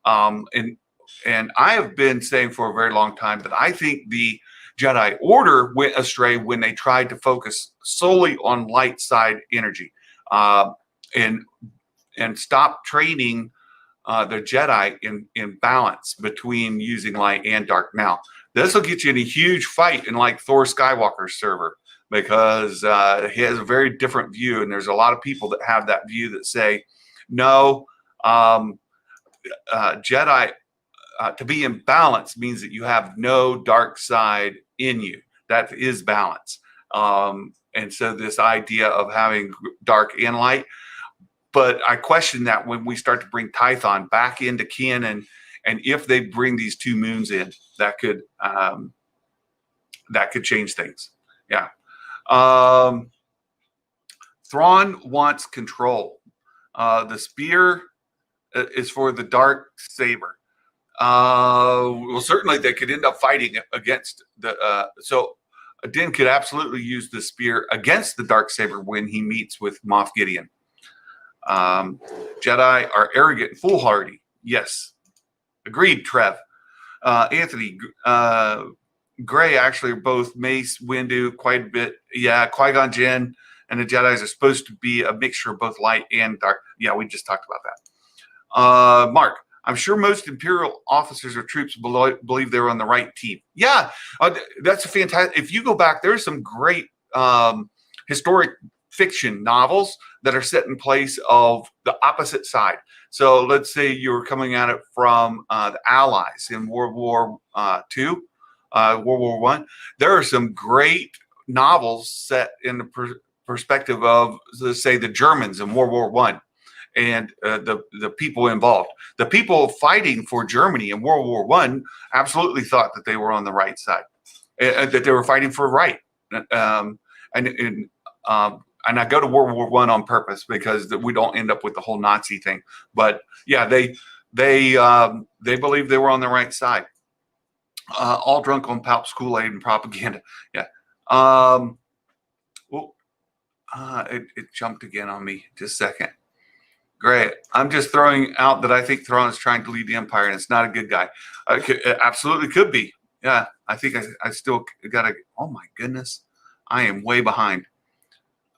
And I have been saying for a very long time that I think the Jedi Order went astray when they tried to focus solely on light side energy, and stop training the Jedi in balance between using light and dark. Now, this will get you in a huge fight in like Thor Skywalker's server, because he has a very different view, and there's a lot of people that have that view that say, no, Jedi, to be in balance means that you have no dark side in you. That is balance. And so this idea of having dark and light, but I question that when we start to bring Tython back into canon, and if they bring these two moons in, that could change things. Yeah. Thrawn wants control. The spear is for the dark saber. Well, certainly they could end up fighting against the. So Din could absolutely use the spear against the Darksaber when he meets with Moff Gideon. Jedi are arrogant and foolhardy. Yes. Agreed, Trev. Anthony, Gray actually are both Mace, Windu, quite a bit. Yeah, Qui-Gon Jinn and the Jedis are supposed to be a mixture of both light and dark. Yeah, we just talked about that. Mark, I'm sure most Imperial officers or troops believe they were on the right team. Yeah, that's a fantastic. If you go back, there's some great historic fiction novels that are set in place of the opposite side. So let's say you're coming at it from the Allies in World War II, World War I. There are some great novels set in the perspective of, let's say, the Germans in World War I. And the people involved. The people fighting for Germany in World War I absolutely thought that they were on the right side, that they were fighting for right. And I go to World War I on purpose because we don't end up with the whole Nazi thing. But yeah, they believe they were on the right side. All drunk on Palp's Kool-Aid and propaganda. Yeah. It jumped again on me. Just a second. Great. I'm just throwing out that I think Thrawn is trying to lead the Empire, and it's not a good guy. It absolutely could be. Yeah, I think I still got to. Oh my goodness, I am way behind.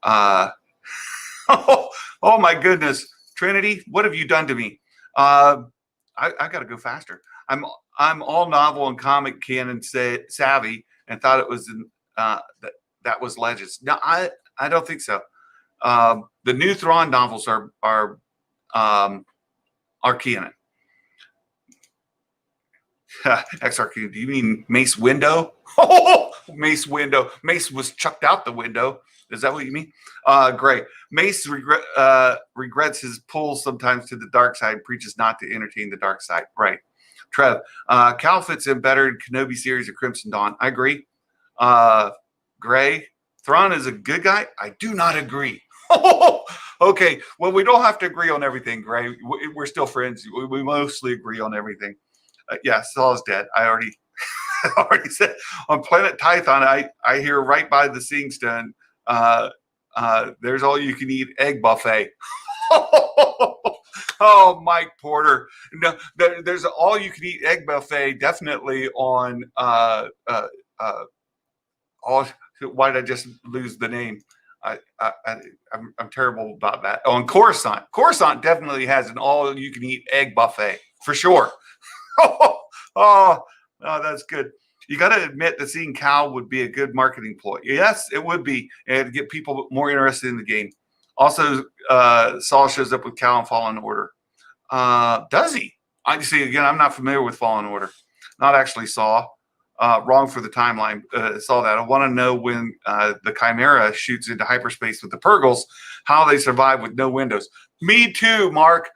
Oh my goodness, Trinity, what have you done to me? I got to go faster. I'm all novel and comic canon savvy, and thought it was that was Legends. No, I don't think so. The new Thrawn novels are canon. XRQ, do you mean Mace Window? Oh, Mace Window. Mace was chucked out the window. Is that what you mean? Great. Mace regrets his pull sometimes to the dark side, preaches not to entertain the dark side. Right. Trev, Cal fits in better in Kenobi series of Crimson Dawn. I agree. Gray, Thrawn is a good guy. I do not agree. Okay, well, we don't have to agree on everything, Gray. We're still friends. We mostly agree on everything. Yeah, Saul's dead. I already said. On planet Tython, I hear right by the Seeing Stone, there's all-you-can-eat egg buffet. Oh, Mike Porter. No, there's an all-you-can-eat egg buffet definitely on why did I just lose the name? I'm terrible about that. Oh, and Coruscant. Coruscant definitely has an all-you-can-eat egg buffet for sure. Oh, that's good. You got to admit that seeing Cal would be a good marketing ploy. Yes, it would be, and to get people more interested in the game. Also, Saul shows up with Cal in Fallen Order. Does he? I see. Again, I'm not familiar with Fallen Order. Not actually Saw. Wrong for the timeline. Saw that. I want to know when the Chimera shoots into hyperspace with the Purgles, how they survive with no windows. Me too, Mark.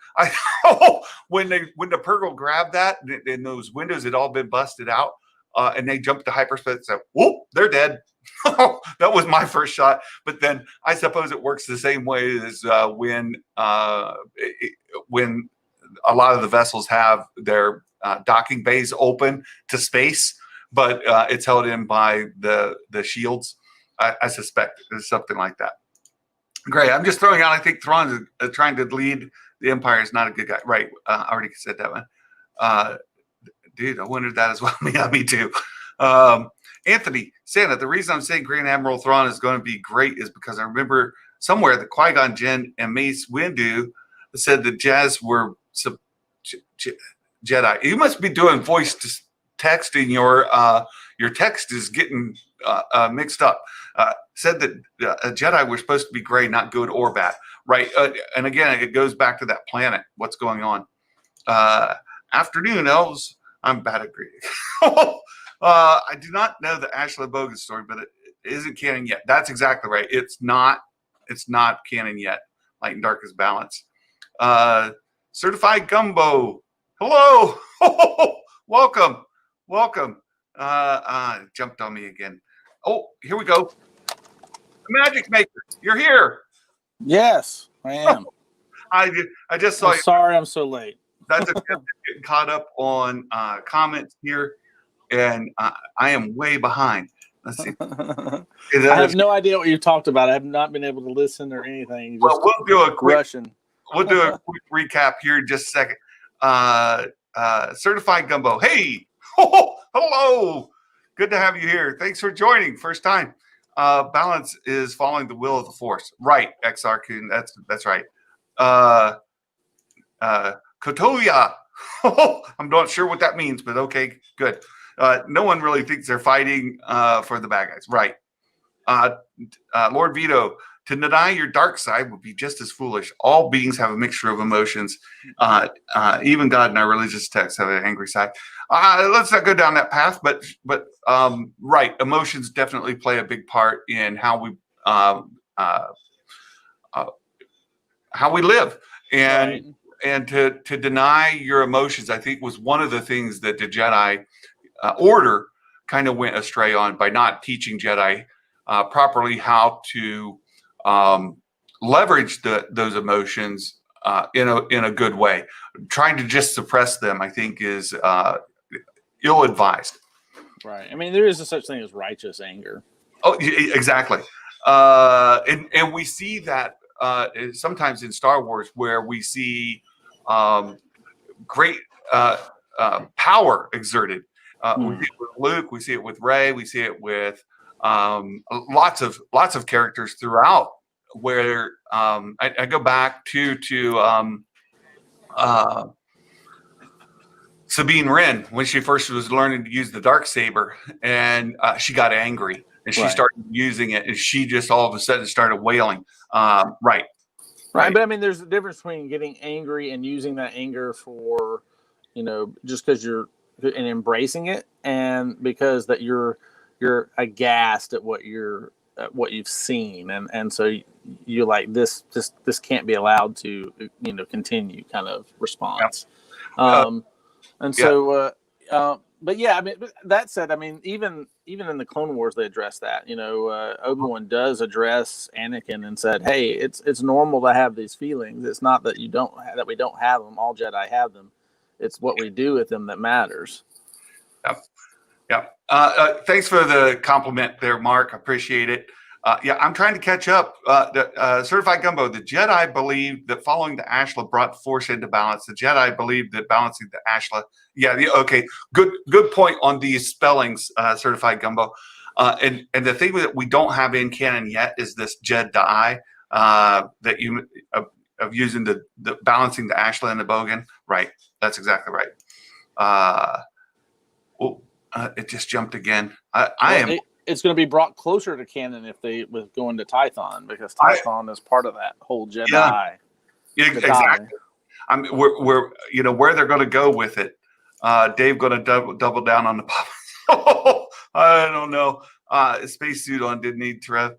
When the Purgle grabbed that and those windows had all been busted out, and they jumped to hyperspace, so whoop, they're dead. That was my first shot. But then I suppose it works the same way as when a lot of the vessels have their docking bays open to space, but it's held in by the shields. I suspect it's something like that. Great. I'm just throwing out, I think Thrawn is trying to lead the Empire is not a good guy. Right. I already said that one. Dude, I wondered that as well. Yeah, me too. Anthony, Santa, the reason I'm saying Grand Admiral Thrawn is going to be great is because I remember somewhere that Qui-Gon Jinn and Mace Windu said that Jazz were Jedi. You must be doing voice text, and your text is getting mixed up. Said that Jedi were supposed to be gray, not good or bad. Right. And again, it goes back to that planet. What's going on? Afternoon, elves. I'm bad at greeting. I do not know the Ashla Bogus story, but it isn't canon yet. That's exactly right. It's not canon yet. Light and dark is balance. Certified Gumbo. Hello. Welcome. Jumped on me again. Oh, here we go. Magic Maker, you're here. Yes, I am. I just saw you. Sorry, I'm so late. That's getting caught up on comments here, and I am way behind. Let's see. I have no idea what you talked about. I have not been able to listen or anything. Just we'll do a quick Russian. We'll do a quick recap here in just a second. Certified Gumbo. Hey, hello. Good to have you here. Thanks for joining. First time. Balance is following the will of the Force. Right, XR Kun. That's right. Kotoya. I'm not sure what that means, but okay, good. No one really thinks they're fighting for the bad guys. Right. Lord Vito, to deny your dark side would be just as foolish. All beings have a mixture of emotions. Even God in our religious texts have an angry side. Let's not go down that path, but right, emotions definitely play a big part in how we live, and Right. and to deny your emotions, I think, was one of the things that the Jedi Order kind of went astray on by not teaching Jedi properly how to leverage those emotions in a good way. Trying to just suppress them, I think, is ill-advised. Right. I mean, there is a such thing as righteous anger. Oh, exactly. And we see that sometimes in Star Wars, where we see great power exerted. We see it with Luke, we see it with Rey, we see it with lots of characters throughout. Where I go back to Sabine Wren when she first was learning to use the Darksaber, and she got angry and she started using it, and she just all of a sudden started wailing. Right. But I mean, there's a difference between getting angry and using that anger for, just because you're and embracing it, and because that you're aghast at what you've seen, and so you're like this can't be allowed to continue kind of response. But yeah, I mean, that said, I mean, even in the Clone Wars, they address that. Obi-Wan does address Anakin and said, "Hey, it's normal to have these feelings. It's not that that we don't have them. All Jedi have them. It's what we do with them that matters." Yep. Thanks for the compliment there, Mark. I appreciate it. I'm trying to catch up. Certified Gumbo, the Jedi believed that following the Ashla brought Force into balance. The Jedi believed that balancing the Ashla. Okay. Good point on these spellings, Certified Gumbo. And the thing that we don't have in canon yet is this Jedi that you of using the balancing the Ashla and the Bogan. Right. That's exactly right. It just jumped again. It's going to be brought closer to canon if they was going to Tython, because Tython is part of that whole Jedi. Yeah, exactly. I mean, we're where they're going to go with it. Dave going to double down on the pop. I don't know. Spacesuit on didn't need Trev.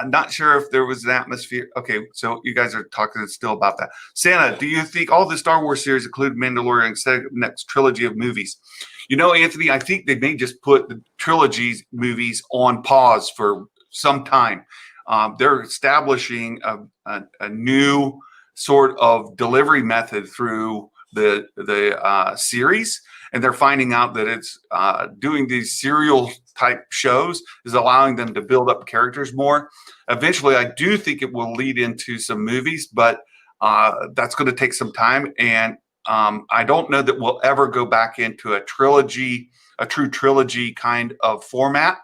Not sure if there was an atmosphere. Okay, so you guys are talking still about that. Santa, do you think all the Star Wars series include Mandalorian instead of the next trilogy of movies? Anthony, I think they may just put the trilogy movies on pause for some time. They're establishing a new sort of delivery method through the series, and they're finding out that it's doing these serial type shows is allowing them to build up characters more. Eventually, I do think it will lead into some movies, but that's going to take some time. And I don't know that we'll ever go back into a true trilogy kind of format.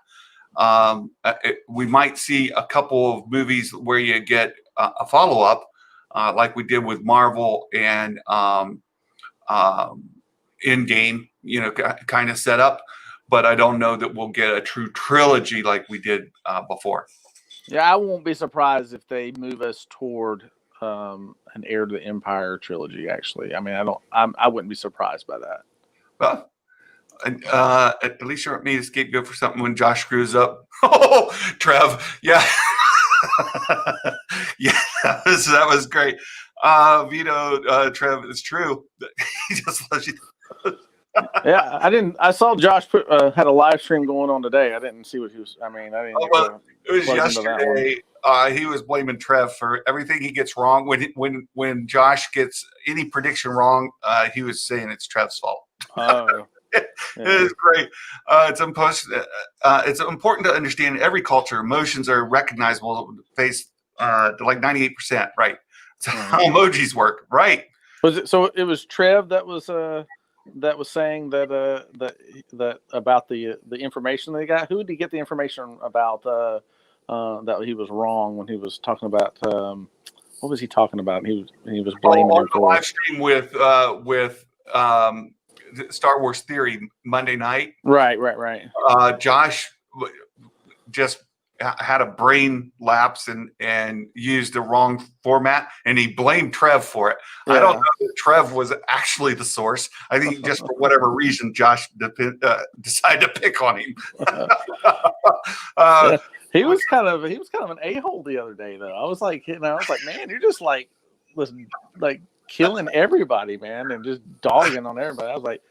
We might see a couple of movies where you get a follow-up, like we did with Marvel and Endgame, kind of set up. But I don't know that we'll get a true trilogy like we did before. Yeah, I won't be surprised if they move us toward an Heir to the Empire trilogy. Actually, I mean, I wouldn't be surprised by that. Well, at least you're me to scapegoat for something when Josh screws up. Oh, Trev, yeah, yeah, that was great. Vito, Trev, it's true. He just loves you. Yeah, I saw Josh had a live stream going on today. I didn't see what he was. I mean, I didn't. It was yesterday. He was blaming Trev for everything he gets wrong. When Josh gets any prediction wrong, he was saying it's Trev's fault. Oh, It is great. It's important to understand in every culture, emotions are recognizable face to like 98%, right? That's how emojis work, right? Was it so? It was Trev that was saying that about the information they got. Who did he get the information about that he was wrong when he was talking about what was he talking about? He was blaming him the for live stream with Star Wars Theory Monday night. Right. Josh just had a brain lapse and used the wrong format, and he blamed Trev for it. Yeah. I don't know that Trev was actually the source. I think just for whatever reason, Josh decided to pick on him. He was kind of an a-hole the other day, though. I was like, man, you're just like killing everybody, man, and just dogging on everybody. I was like,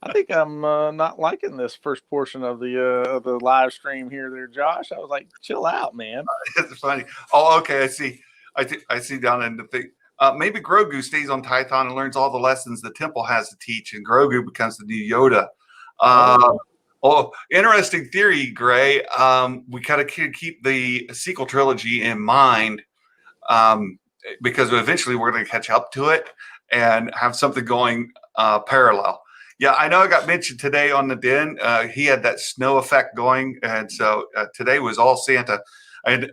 I think I'm not liking this first portion of the live stream here, there, Josh. I was like, chill out, man. It's funny. Oh, okay. I see down in the thing. Maybe Grogu stays on Tython and learns all the lessons the temple has to teach, and Grogu becomes the new Yoda. Interesting theory, Gray. We kind of keep the sequel trilogy in mind because eventually we're going to catch up to it and have something going parallel. Yeah, I know I got mentioned today on the Den. He had that snow effect going, and so today was all Santa. And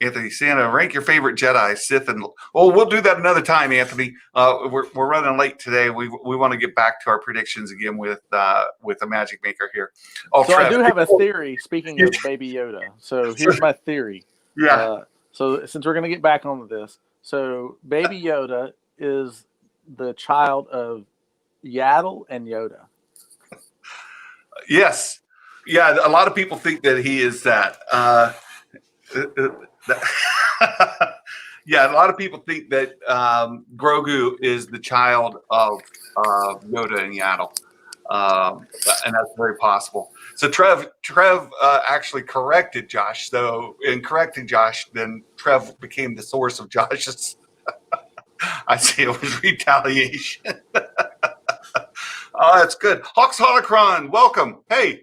Anthony, Santa, rank your favorite Jedi, Sith, and we'll do that another time, Anthony. We're running late today. We want to get back to our predictions again with the Magic Maker here. So Trev, I do have a theory. Speaking of Baby Yoda, so here's my theory. Yeah. So since we're going to get back onto this, so Baby Yoda is the child of Yaddle and Yoda. Yes. Yeah, a lot of people think that he is that. Yeah, a lot of people think that Grogu is the child of Yoda and Yaddle. And that's very possible. So Trev actually corrected Josh. So in correcting Josh, then Trev became the source of Josh's. I see it was retaliation. Oh, that's good. Hawks Holocron, welcome. Hey,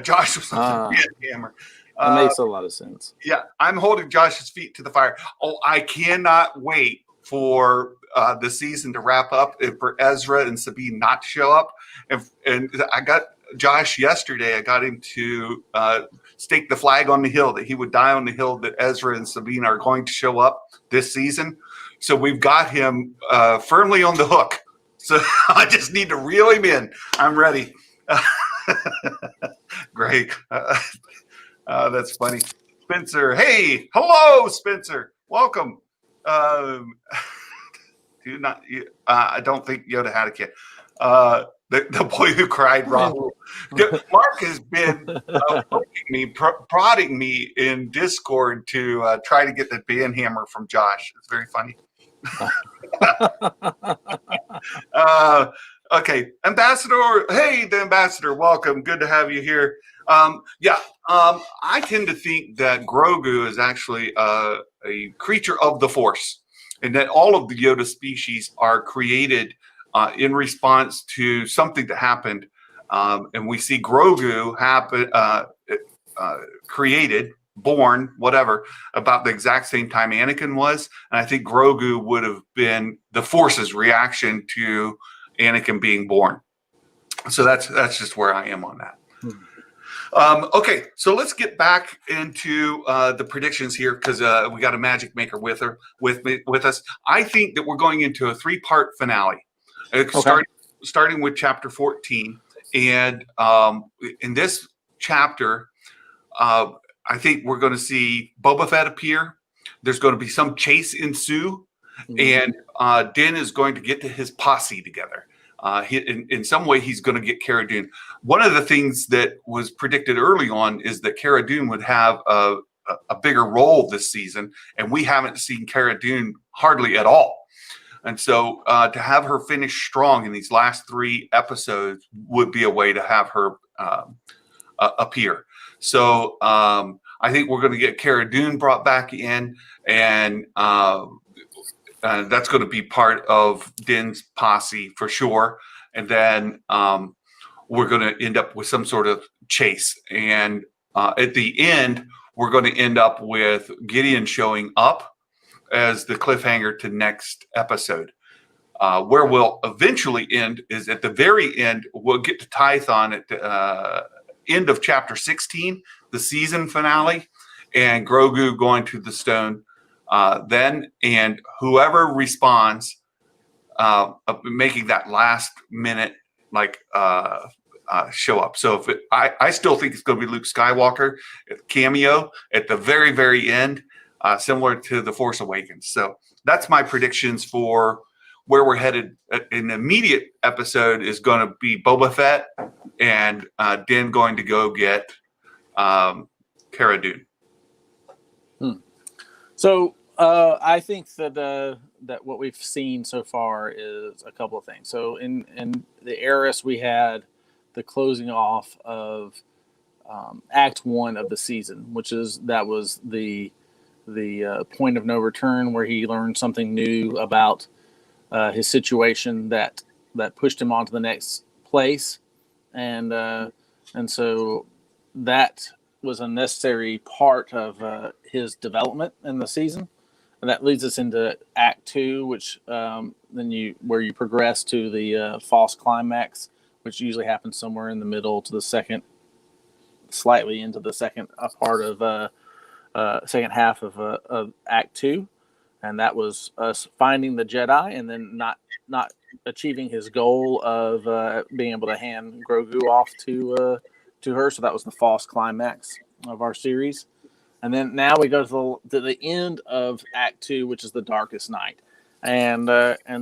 Josh was on the hammer. That makes a lot of sense. Yeah, I'm holding Josh's feet to the fire. Oh, I cannot wait for the season to wrap up and for Ezra and Sabine not to show up. And I got Josh yesterday. I got him to stake the flag on the hill that he would die on the hill that Ezra and Sabine are going to show up this season. So we've got him firmly on the hook. So I just need to reel him in. I'm ready. Great. That's funny. Spencer. Hey, hello, Spencer. Welcome. I don't think Yoda had a kid. The boy who cried, Rahul. Mark has been prodding me in Discord to try to get the band hammer from Josh. It's very funny. Okay, Ambassador. Hey, the Ambassador. Welcome. Good to have you here. I tend to think that Grogu is actually a creature of the Force, and that all of the Yoda species are created in response to something that happened, and we see Grogu happen, created, born, whatever, about the exact same time Anakin was, and I think Grogu would have been the Force's reaction to Anakin being born. So that's just where I am on that. Okay, so let's get back into the predictions here because we got a Magic Maker with us. I think that we're going into a 3-part finale, starting with chapter 14, and in this chapter, I think we're going to see Boba Fett appear. There's going to be some chase ensue, and Din is going to get to his posse together. In some way, he's going to get Cara Dune. One of the things that was predicted early on is that Cara Dune would have a bigger role this season, and we haven't seen Cara Dune hardly at all. And so to have her finish strong in these last 3 episodes would be a way to have her appear. So I think we're going to get Cara Dune brought back in, and that's going to be part of Din's posse for sure. and then we're going to end up with some sort of chase. And at the end, we're going to end up with Gideon showing up as the cliffhanger to next episode. Where we'll eventually end is at the very end. We'll get to Tython at the end of chapter 16, the season finale, and Grogu going to the stone. Then, and whoever responds, making that last minute show up. So I still think it's going to be Luke Skywalker cameo at the very, very end, similar to The Force Awakens. So that's my predictions for where we're headed. In the immediate episode is going to be Boba Fett and Din going to go get Cara Dune. So I think that what we've seen so far is a couple of things. So in the Heiress, we had the closing off of Act 1 of the season, which was the point of no return, where he learned something new about his situation that pushed him on to the next place, and so that was a necessary part of his development in the season, and that leads us into Act 2, which where you progress to the false climax, which usually happens somewhere in the middle to the second, slightly into the second part of second half of Act 2. And that was us finding the Jedi and then not achieving his goal of being able to hand Grogu off to her. So that was the false climax of our series. And then now we go to the end of Act 2, which is the darkest night. And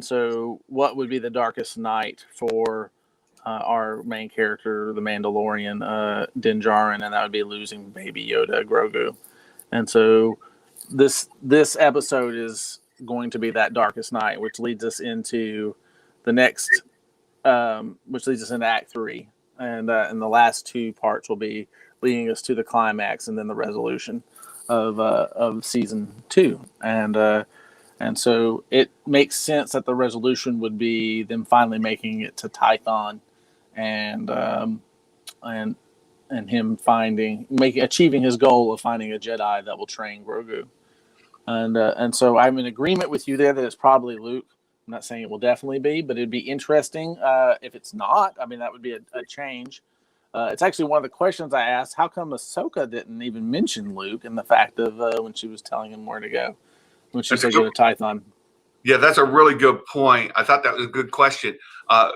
so what would be the darkest night for our main character, the Mandalorian, Din Djarin, and that would be losing Baby Yoda, Grogu. And so this episode is going to be that darkest night, which leads us into the next, which leads us into Act 3, and the last two parts will be leading us to the climax and then the resolution of season 2, and so it makes sense that the resolution would be them finally making it to Tython, and him achieving his goal of finding a Jedi that will train Grogu. And so I'm in agreement with you there that it's probably Luke. I'm not saying it will definitely be, but it'd be interesting if it's not. I mean, that would be a change. It's actually one of the questions I asked. How come Ahsoka didn't even mention Luke and the fact of when she was telling him where to go, when she said go to Tython? Yeah, that's a really good point. I thought that was a good question.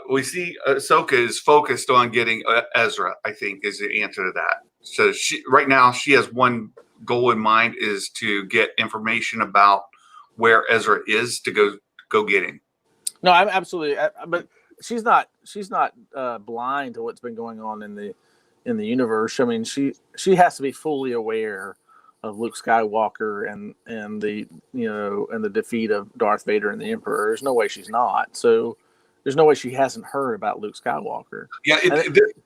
We see Ahsoka is focused on getting Ezra, I think, is the answer to that. So right now she has one goal in mind, is to get information about where Ezra is to go get him. No, I'm absolutely, but she's not blind to what's been going on in the universe. I mean, she has to be fully aware of Luke Skywalker and the defeat of Darth Vader and the Emperor. There's no way she's not. So there's no way she hasn't heard about Luke Skywalker. Yeah,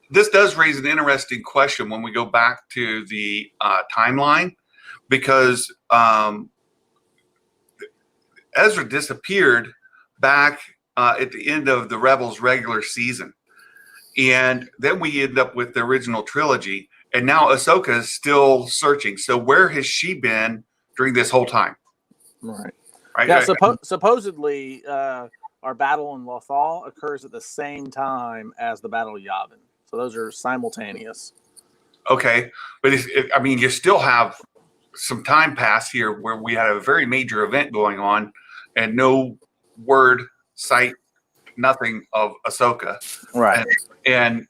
this does raise an interesting question when we go back to the timeline, because Ezra disappeared back at the end of the Rebels regular season. And then we end up with the original trilogy. And now Ahsoka is still searching. So where has she been during this whole time? Right. Yeah, supposedly our battle in Lothal occurs at the same time as the Battle of Yavin. So those are simultaneous. Okay. But you still have some time pass here where we had a very major event going on and no word, sight, nothing of Ahsoka. Right. And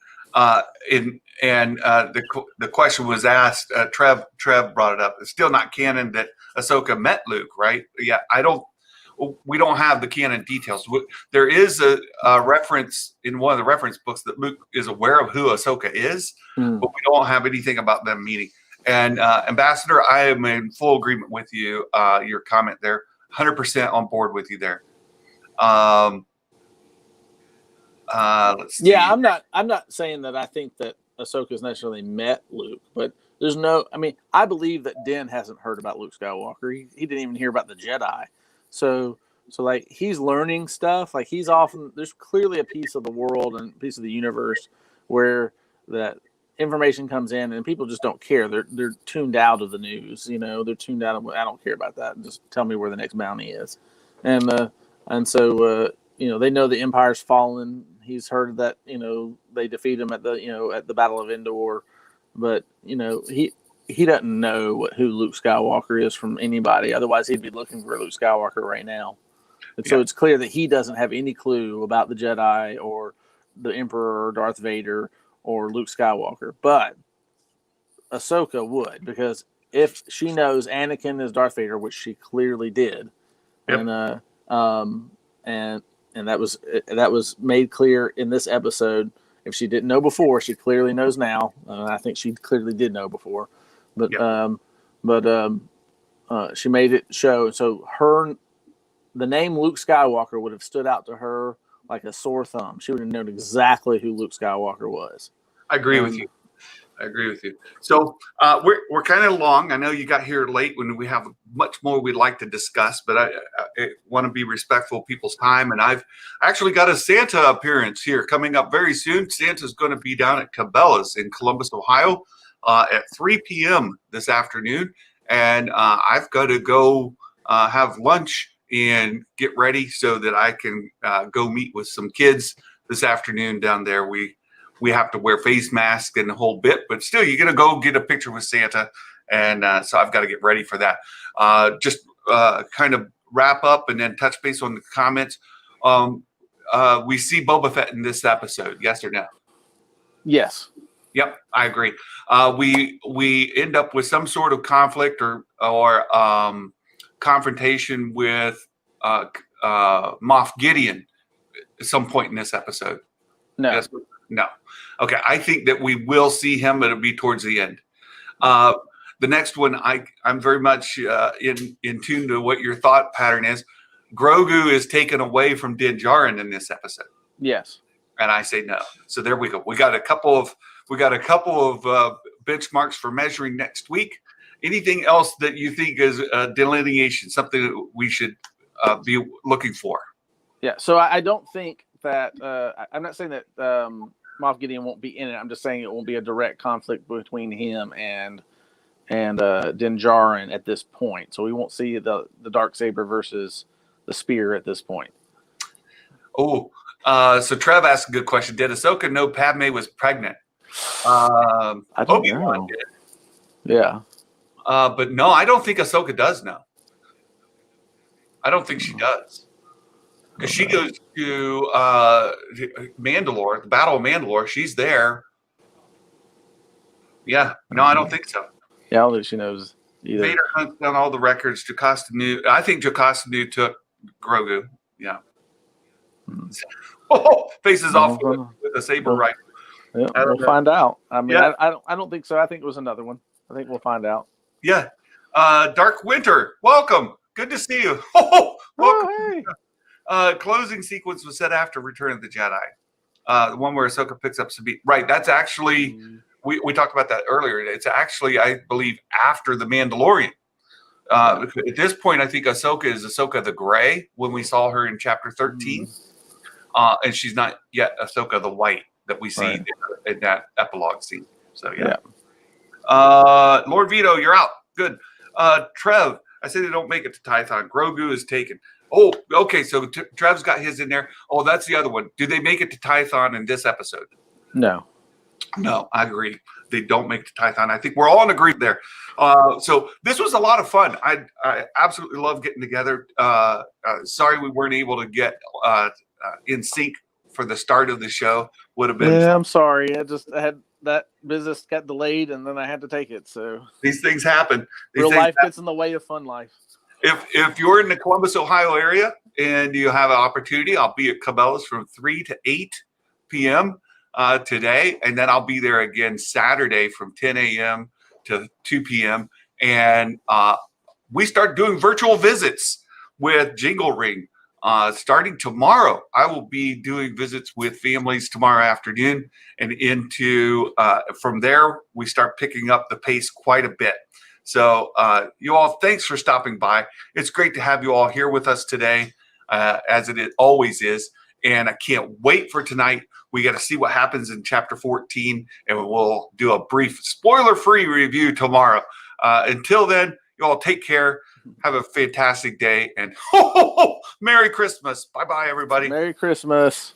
the question was asked, Trev brought it up. It's still not canon that Ahsoka met Luke, right? Yeah, we don't have the canon details. There is a reference in one of the reference books that Luke is aware of who Ahsoka is, but we don't have anything about them meeting. And Ambassador, I am in full agreement with you. Your comment there, 100% on board with you there. Let's see. Yeah, I'm not saying that I think that Ahsoka's necessarily met Luke, but there's no. I mean, I believe that Din hasn't heard about Luke Skywalker. He didn't even hear about the Jedi. So So like he's learning stuff. Like he's often there's clearly a piece of the world and piece of the universe where that information comes in and people just don't care. They're tuned out of the news. They're tuned out of I don't care about that. Just tell me where the next bounty is, and so they know the Empire's fallen. He's heard that they defeat him at the Battle of Endor, but he doesn't know who Luke Skywalker is from anybody. Otherwise, he'd be looking for Luke Skywalker right now. And so it's clear that he doesn't have any clue about the Jedi or the Emperor or Darth Vader or Luke Skywalker. But Ahsoka would, because if she knows Anakin is Darth Vader, which she clearly did, and that was made clear in this episode. If she didn't know before, she clearly knows now. I think she clearly did know before, but she made it show. So the name Luke Skywalker would have stood out to her like a sore thumb. She would have known exactly who Luke Skywalker was. I agree with you. So we're kind of long. I know you got here late when we have much more we'd like to discuss, but I want to be respectful of people's time. And I've actually got a Santa appearance here coming up very soon. Santa's going to be down at Cabela's in Columbus, Ohio at 3 p.m. this afternoon. And I've got to go have lunch and get ready so that I can go meet with some kids this afternoon down there. We have to wear face masks and the whole bit, but still, you're going to go get a picture with Santa. And so I've got to get ready for that. Just kind of wrap up and then touch base on the comments. We see Boba Fett in this episode, yes or no? Yes. Yep, I agree. We end up with some sort of conflict or confrontation with Moff Gideon at some point in this episode. No. Yes? No. Okay, I think that we will see him, but it'll be towards the end. The next one, I'm very much in tune to what your thought pattern is. Grogu is taken away from Din Djarin in this episode. Yes. And I say no. So there we go. We got a couple of benchmarks for measuring next week. Anything else that you think is a delineation, something that we should be looking for? Yeah. So I don't think that I'm not saying that Moff Gideon won't be in it. I'm just saying it won't be a direct conflict between him and Din Djarin at this point. So we won't see the Darksaber versus the spear at this point. Oh, so Trev asked a good question. Did Ahsoka know Padme was pregnant? I don't know. Yeah. But no, I don't think Ahsoka does know. I don't think she does. Because she goes to Mandalore, the Battle of Mandalore. She's there. Yeah. No, I don't think so. Yeah, I don't think she knows either. Vader hunts down all the records. Jocasta knew. I think Jocasta knew took Grogu. Yeah. Oh, faces off with a saber rifle. Yeah, we'll find out. I mean, yeah. I don't think so. I think it was another one. I think we'll find out. Yeah. Dark Winter, welcome. Good to see you. Oh, welcome. Oh, hey. Closing sequence was set after Return of the Jedi. The one where Ahsoka picks up Sabine. Right. That's actually, we talked about that earlier. It's actually, I believe, after The Mandalorian. At this point, I think Ahsoka is Ahsoka the Gray when we saw her in chapter 13. And she's not yet Ahsoka the White that we see in that epilogue scene. So, yeah. Lord Vito, you're out. Good. Trev, I said they don't make it to Tython. Grogu is taken. Oh, okay. So Trev's got his in there. Oh, that's the other one. Do they make it to Tython in this episode? No. No, I agree. They don't make it to Tython. I think we're all in agreement there. So this was a lot of fun. I absolutely love getting together. Sorry we weren't able to get in sync for the start of the show. Would have been fun. I'm sorry. I had that business got delayed and then I had to take it. So these things happen. Real life gets in the way of fun life. If you're in the Columbus, Ohio area and you have an opportunity, I'll be at Cabela's from 3 to 8 p.m. Today, and then I'll be there again Saturday from 10 a.m. to 2 p.m. And we start doing virtual visits with JingleRing. Starting tomorrow, I will be doing visits with families tomorrow afternoon, and into from there, we start picking up the pace quite a bit. So you all, thanks for stopping by. It's great to have you all here with us today. as it always is. And I can't wait for tonight. We got to see what happens in chapter 14, and we'll do a brief spoiler-free review tomorrow. Until then, you all take care. Have a fantastic day, and Merry Christmas. Bye-bye, everybody. Merry Christmas.